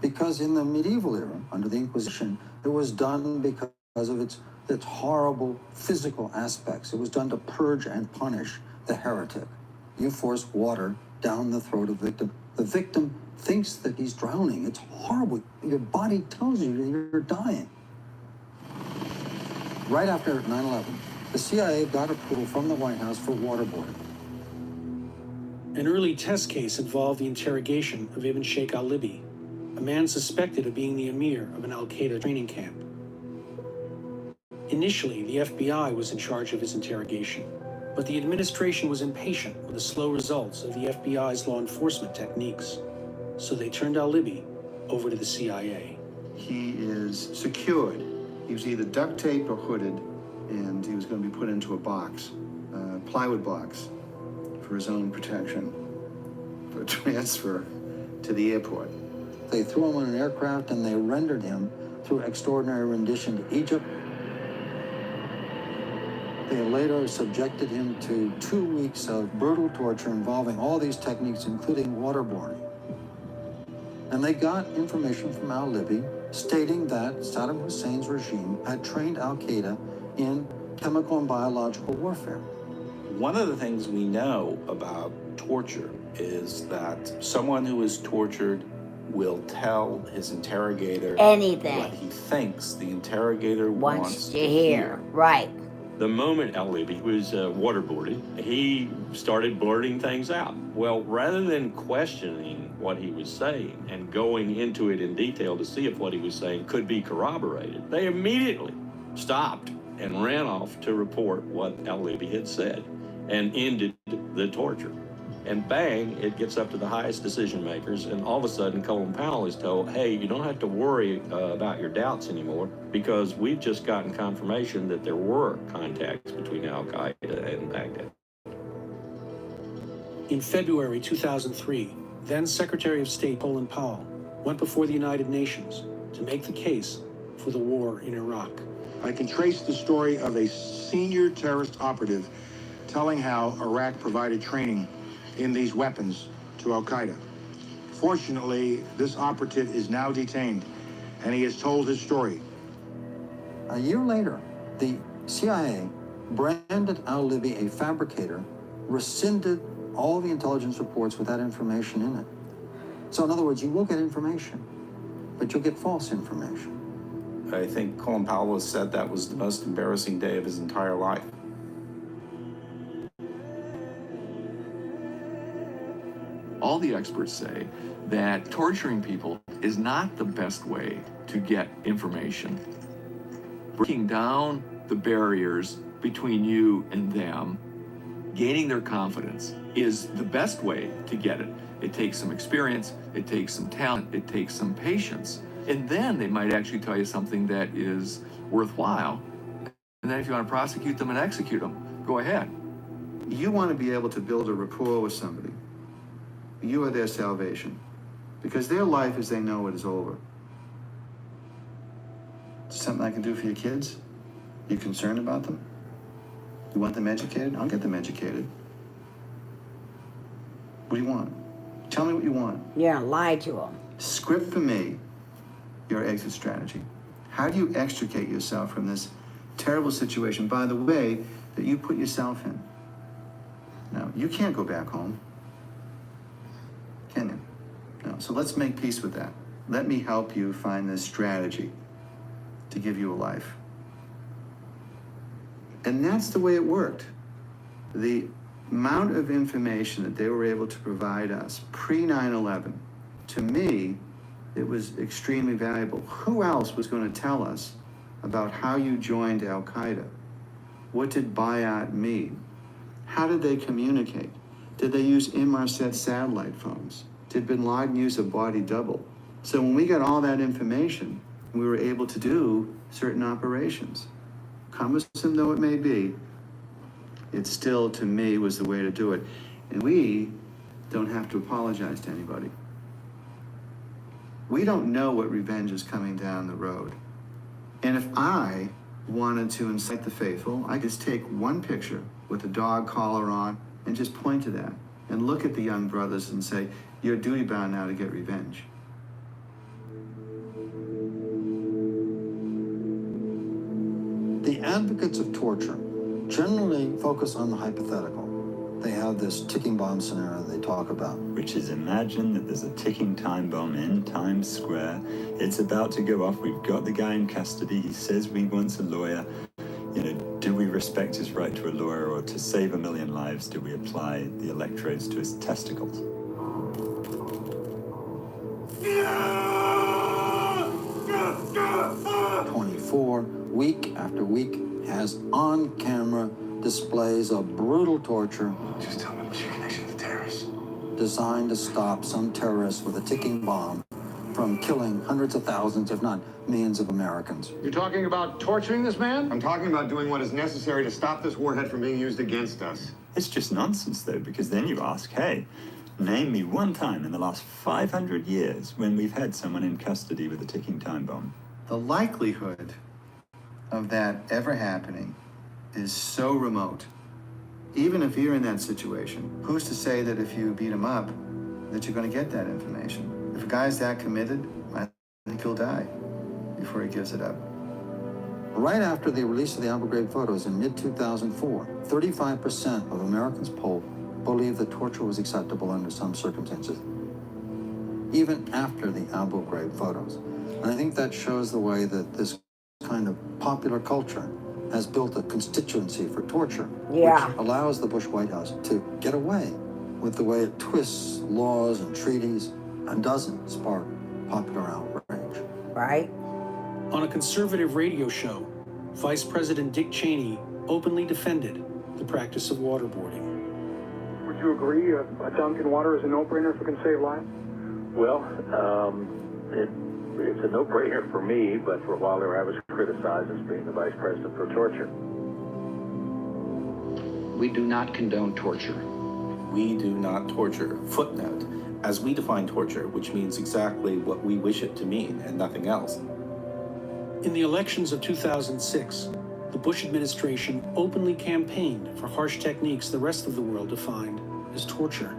Because in the medieval era, under the Inquisition, it was done because of its horrible physical aspects. It was done to purge and punish the heretic. You force water down the throat of the victim. The victim thinks that he's drowning. It's horrible. Your body tells you that you're dying. Right after 9/11, the CIA got approval from the White House for waterboarding. An early test case involved the interrogation of Ibn Sheikh al-Libi, a man suspected of being the emir of an al-Qaeda training camp. Initially, the FBI was in charge of his interrogation, but the administration was impatient with the slow results of the FBI's law enforcement techniques, so they turned al-Libi over to the CIA. He is secured. He was either duct taped or hooded, and he was going to be put into a box, a plywood box, for his own protection, for transfer to the airport. They threw him on an aircraft and they rendered him, through extraordinary rendition, to Egypt. They later subjected him to 2 weeks of brutal torture involving all these techniques, including waterboarding. And they got information from al-Libi stating that Saddam Hussein's regime had trained al-Qaeda in chemical and biological warfare. One of the things we know about torture is that someone who is tortured will tell his interrogator anything what he thinks the interrogator wants to hear. Right. The moment al-Libi was waterboarded, he started blurting things out. Well, rather than questioning what he was saying and going into it in detail to see if what he was saying could be corroborated, they immediately stopped and ran off to report what al-Libi had said and ended the torture. And bang, it gets up to the highest decision makers, and all of a sudden Colin Powell is told, hey, you don't have to worry about your doubts anymore, because we've just gotten confirmation that there were contacts between al-Qaeda and Baghdad. In February 2003, then Secretary of State Colin Powell went before the United Nations to make the case for the war in Iraq. I can trace the story of a senior terrorist operative telling how Iraq provided training in these weapons to al-Qaeda. Fortunately, this operative is now detained, and he has told his story. A year later, the CIA branded al-Libi a fabricator, rescinded all the intelligence reports with that information in it. So in other words, you will get information, but you'll get false information. I think Colin Powell has said that was the most embarrassing day of his entire life. all the experts say that torturing people is not the best way to get information. Breaking down the barriers between you and them, gaining their confidence, is the best way to get it. It takes some experience, it takes some talent, it takes some patience. And then they might actually tell you something that is worthwhile. And then if you want to prosecute them and execute them, go ahead. You want to be able to build a rapport with somebody. You are their salvation. Because their life, as they know it, is over. Something I can do for your kids? You concerned about them? You want them educated? I'll get them educated. What do you want? Tell me what you want. Yeah, lie to them. Script for me your exit strategy. How do you extricate yourself from this terrible situation, by the way, that you put yourself in? Now, you can't go back home, can you? No, so let's make peace with that. Let me help you find this strategy to give you a life. And that's the way it worked. The amount of information that they were able to provide us pre-9/11, to me, it was extremely valuable. Who else was going to tell us about how you joined Al-Qaeda? What did Bayat mean? How did they communicate? Did they use Inmarsat satellite phones? Did bin Laden use a body double? So when we got all that information, we were able to do certain operations. Cumbersome though it may be, it still, to me, was the way to do it. And we don't have to apologize to anybody. We don't know what revenge is coming down the road. And if I wanted to incite the faithful, I could just take one picture with a dog collar on and just point to that and look at the young brothers and say, you're duty bound now to get revenge. The advocates of torture generally focus on the hypothetical. They have this ticking bomb scenario they talk about. Which is, imagine that there's a ticking time bomb in Times Square. It's about to go off. We've got the guy in custody. He says he wants a lawyer. You know, do we respect his right to a lawyer, or to save 1 million lives, do we apply the electrodes to his testicles? 24, week after week, has on-camera displays of brutal torture. Just tell me what's your connection to terrorists. Designed to stop some terrorist with a ticking bomb from killing hundreds of thousands, if not millions of Americans. You're talking about torturing this man? I'm talking about doing what is necessary to stop this warhead from being used against us. It's just nonsense, though, because then you ask, hey, name me one time in the last 500 years when we've had someone in custody with a ticking time bomb. The likelihood of that ever happening is so remote. Even if you're in that situation, who's to say that if you beat him up, that you're going to get that information? If a guy's that committed, I think he'll die before he gives it up. Right after the release of the Abu Ghraib photos in mid-2004, 35% of Americans polled believed that torture was acceptable under some circumstances, even after the Abu Ghraib photos. And I think that shows the way that this kind of popular culture has built a constituency for torture, which allows the Bush White House to get away with the way it twists laws and treaties and doesn't spark popular outrage. Right? On a conservative radio show, Vice President Dick Cheney openly defended the practice of waterboarding. Would you agree a dunk in water is a no-brainer if it can save lives? Well, it's a no-brainer for me, but for a while there I was criticized as being the vice president for torture. We do not condone torture. We do not torture. Footnote, as we define torture, which means exactly what we wish it to mean and nothing else. In the elections of 2006, the Bush administration openly campaigned for harsh techniques the rest of the world defined as torture.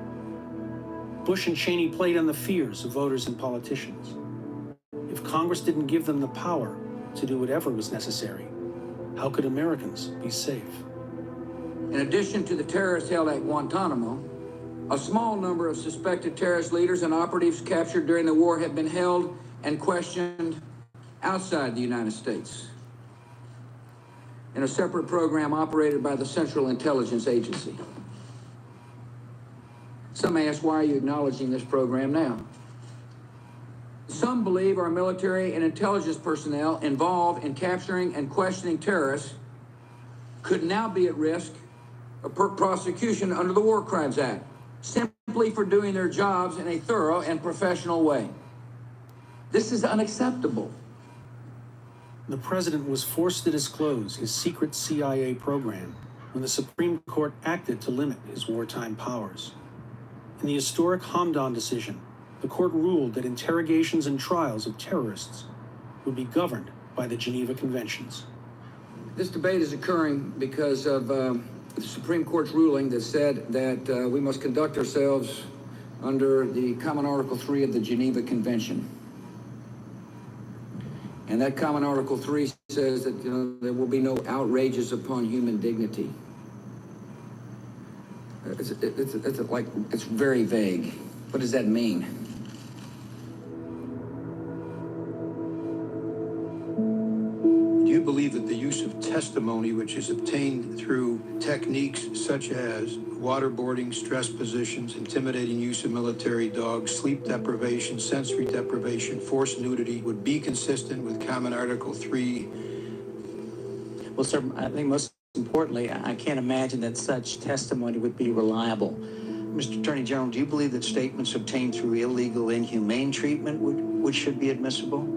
Bush and Cheney played on the fears of voters and politicians. If Congress didn't give them the power to do whatever was necessary, how could Americans be safe? In addition to the terrorists held at Guantanamo, a small number of suspected terrorist leaders and operatives captured during the war have been held and questioned outside the United States in a separate program operated by the Central Intelligence Agency. Some ask, why are you acknowledging this program now? Some believe our military and intelligence personnel involved in capturing and questioning terrorists could now be at risk of prosecution under the War Crimes Act, simply for doing their jobs in a thorough and professional way. This is unacceptable. The president was forced to disclose his secret CIA program when the Supreme Court acted to limit his wartime powers. In the historic Hamdan decision, the court ruled that interrogations and trials of terrorists would be governed by the Geneva Conventions. This debate is occurring because of the Supreme Court's ruling that said that we must conduct ourselves under the Common Article 3 of the Geneva Convention. And that Common Article 3 says that there will be no outrages upon human dignity. It's very vague. What does that mean? Do you believe that the use of testimony, which is obtained through techniques such as waterboarding, stress positions, intimidating use of military dogs, sleep deprivation, sensory deprivation, forced nudity, would be consistent with Common Article 3? Well, sir, I think most importantly, I can't imagine that such testimony would be reliable. Mr. Attorney General, do you believe that statements obtained through illegal, inhumane treatment should be admissible?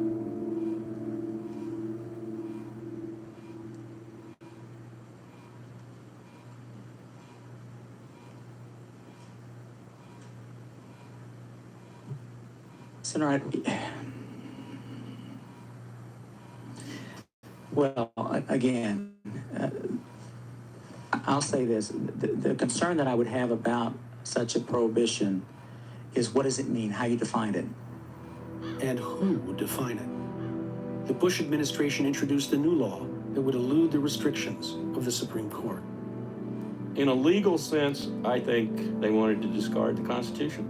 Senator, well, again, I'll say this. The concern that I would have about such a prohibition is, what does it mean? How you define it? And who would define it? The Bush administration introduced a new law that would elude the restrictions of the Supreme Court. In a legal sense, I think they wanted to discard the Constitution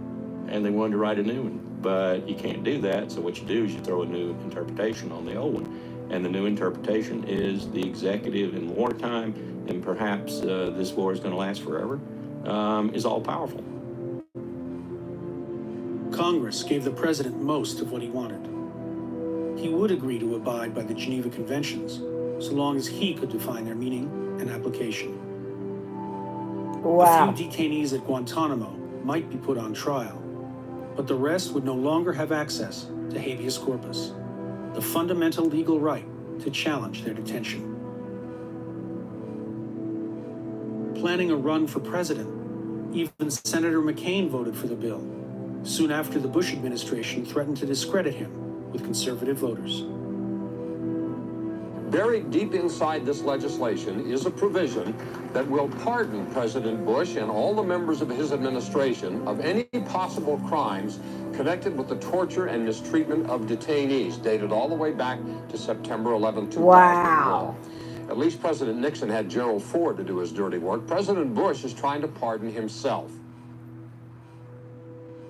and they wanted to write a new one. But you can't do that, so what you do is you throw a new interpretation on the old one. And the new interpretation is the executive in wartime, and perhaps this war is going to last forever, is all powerful. Congress gave the president most of what he wanted. He would agree to abide by the Geneva Conventions, so long as he could define their meaning and application. Wow. A few detainees at Guantanamo might be put on trial, but the rest would no longer have access to habeas corpus, the fundamental legal right to challenge their detention. Planning a run for president, even Senator McCain voted for the bill, soon after the Bush administration threatened to discredit him with conservative voters. Buried deep inside this legislation is a provision that will pardon President Bush and all the members of his administration of any possible crimes connected with the torture and mistreatment of detainees, dated all the way back to September 11, 2001. Wow. At least President Nixon had Gerald Ford to do his dirty work. President Bush is trying to pardon himself.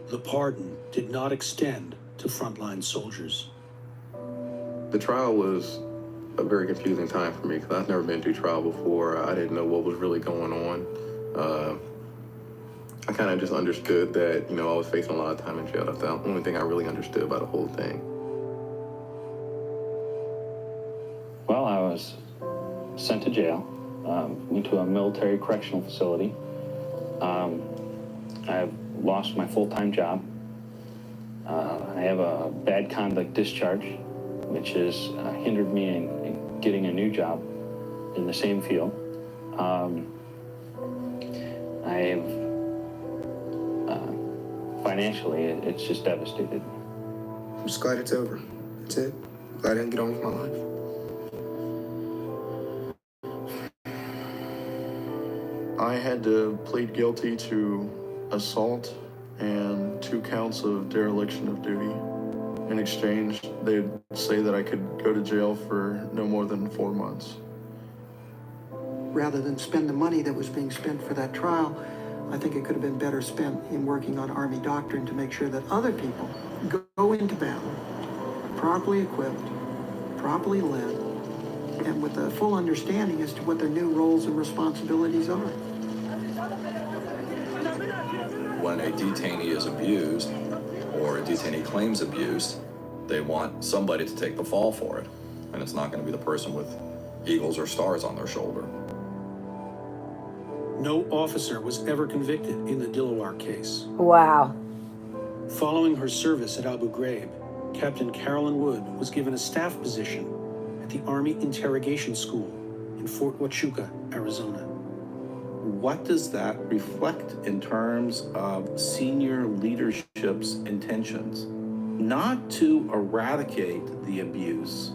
The pardon did not extend to frontline soldiers. The trial was a very confusing time for me because I've never been to trial before. I didn't know what was really going on. I kind of just understood that, I was facing a lot of time in jail. That's the only thing I really understood about the whole thing. Well, I was sent to jail, went to a military correctional facility. I've lost my full-time job. I have a bad conduct discharge, which has hindered me in getting a new job in the same field. Financially, it's just devastated. I'm just glad it's over. That's it. Glad I didn't get on with my life. I had to plead guilty to assault and 2 counts of dereliction of duty. In exchange, they'd say that I could go to jail for no more than 4 months. Rather than spend the money that was being spent for that trial, I think it could have been better spent in working on Army doctrine to make sure that other people go into battle properly equipped, properly led, and with a full understanding as to what their new roles and responsibilities are. when a detainee is abused or a detainee claims abuse, they want somebody to take the fall for it. And it's not going to be the person with eagles or stars on their shoulder. No officer was ever convicted in the Dilawar case. Wow. Following her service at Abu Ghraib, Captain Carolyn Wood was given a staff position at the Army Interrogation School in Fort Huachuca, Arizona. What does that reflect in terms of senior leadership's intentions? Not to eradicate the abuse,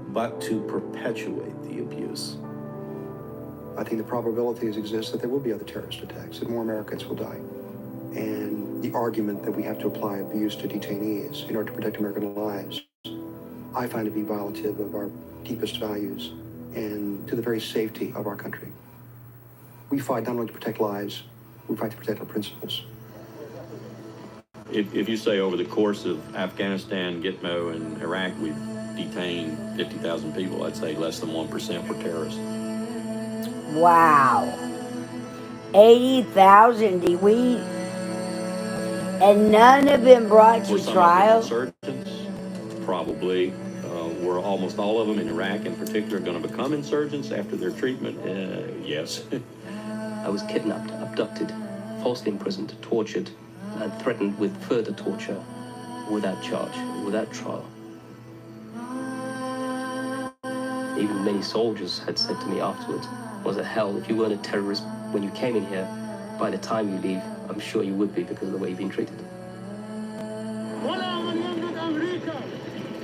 but to perpetuate the abuse. I think the probabilities exist that there will be other terrorist attacks, that more Americans will die. And the argument that we have to apply abuse to detainees in order to protect American lives, I find to be violative of our deepest values and to the very safety of our country. We fight not only to protect lives, we fight to protect our principles. If you say over the course of Afghanistan, Gitmo, and Iraq, we've detained 50,000 people, I'd say less than 1% were terrorists. Wow. 80,000, and none have been brought to trial? Insurgents, probably. Were almost all of them in Iraq in particular going to become insurgents after their treatment? Yes. I was kidnapped, abducted, falsely imprisoned, tortured, and threatened with further torture without charge, without trial. Even many soldiers had said to me afterwards, was it hell, if you weren't a terrorist when you came in here, by the time you leave, I'm sure you would be because of the way you've been treated.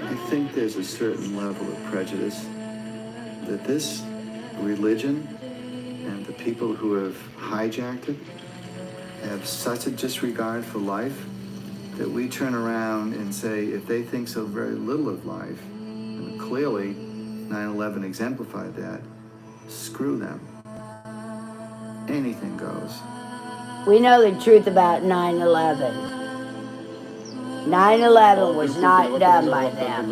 I think there's a certain level of prejudice that this religion and the people who have hijacked it have such a disregard for life that we turn around and say if they think so very little of life, and clearly 9/11 exemplified that, screw them. Anything goes. We know the truth about 9/11. 9/11 was not done by them.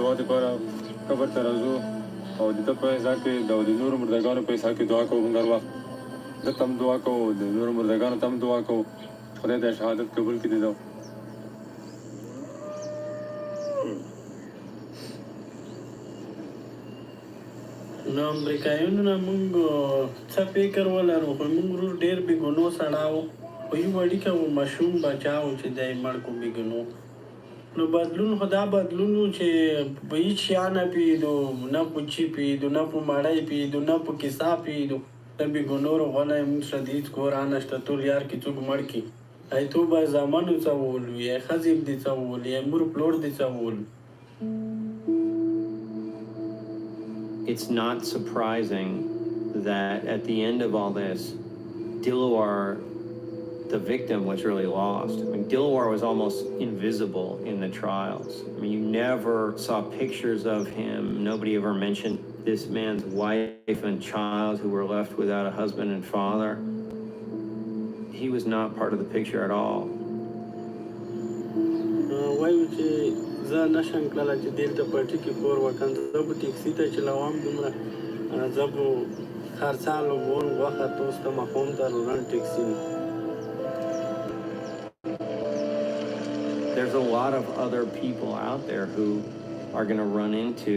نو امریکایانو نه مونږ څه فکر ولرو خو مونږ ورور ډېر بې ګناه سړی و خو یو وړوکی و ماشوم بچا و چې دی مړ کړو بې ګناه نو بدلون خو دا بدلون و چې په هیڅ شی نه پوهېدو نه په چي پوهېدو نه په مړی پوهېدو نه په کیسه پوهېدو ته بې ګناه روغلی مونږ سره د هېڅ کورا نشته ټول یار کې څوک مړ کړي ای تو به زامنو څه وولو یا ښځې دې څه وولو یا مور پلور دې څه وولو. It's not surprising that at the end of all this, Dilawar, the victim, was really lost. I mean, Dilawar was almost invisible in the trials. I mean, you never saw pictures of him. Nobody ever mentioned this man's wife and child who were left without a husband and father. He was not part of the picture at all. زه نشم کله چې دلته پټي کې کور وکړم زه به ټیکسي ته چلوم دومره زه به خرڅالو بون غوښه توسته مخوم ته روان ټیکسي There's a lot of other people out there who are going to run into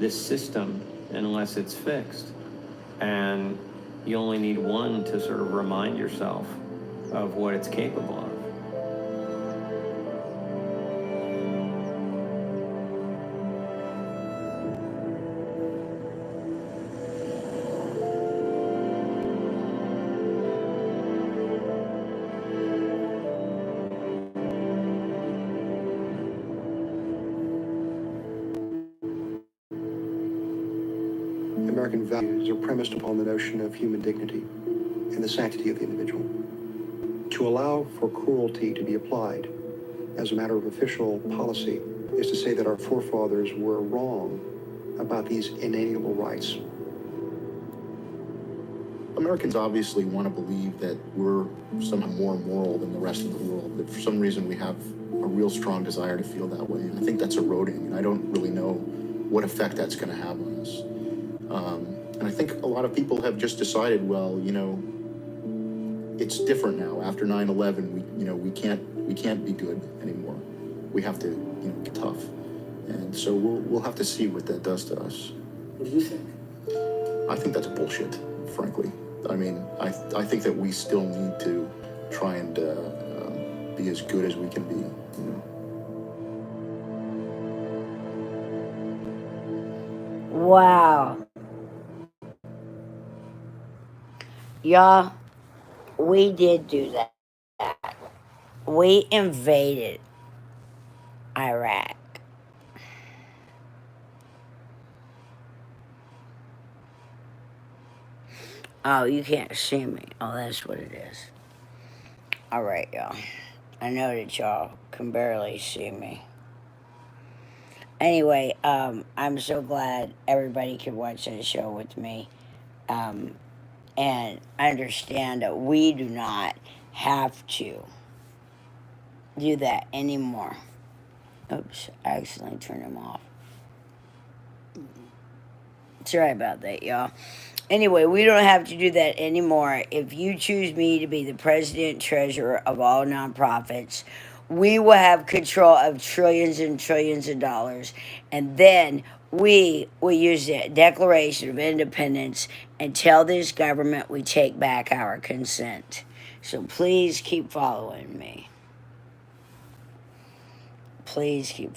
this system unless it's fixed. And you only need one to sort of remind yourself of what it's capable of. American values are premised upon the notion of human dignity and the sanctity of the individual. To allow for cruelty to be applied as a matter of official policy is to say that our forefathers were wrong about these inalienable rights. Americans obviously want to believe that we're somehow more moral than the rest of the world, but for some reason we have a real strong desire to feel that way, and I think that's eroding, and I don't really know what effect that's going to have on us. And I think a lot of people have just decided, well, you know, it's different now. After 9/11, we can't be good anymore. We have to get tough, and so we'll have to see what that does to us. What do you think? I think that's bullshit, frankly. I mean, I think that we still need to try and be as good as we can be. Wow. Y'all, we did do that. We invaded Iraq. Oh, you can't see me. Oh, that's what it is. All right, y'all. I know that y'all can barely see me. Anyway, I'm so glad everybody could watch that show with me. And understand that we do not have to do that anymore. Oops, I accidentally turned them off. Sorry about that, y'all. Anyway, we don't have to do that anymore. If you choose me to be the president treasurer of all nonprofits, we will have control of trillions and trillions of dollars. And then we will use the Declaration of Independence and tell this government we take back our consent. So please keep following me. Please keep following.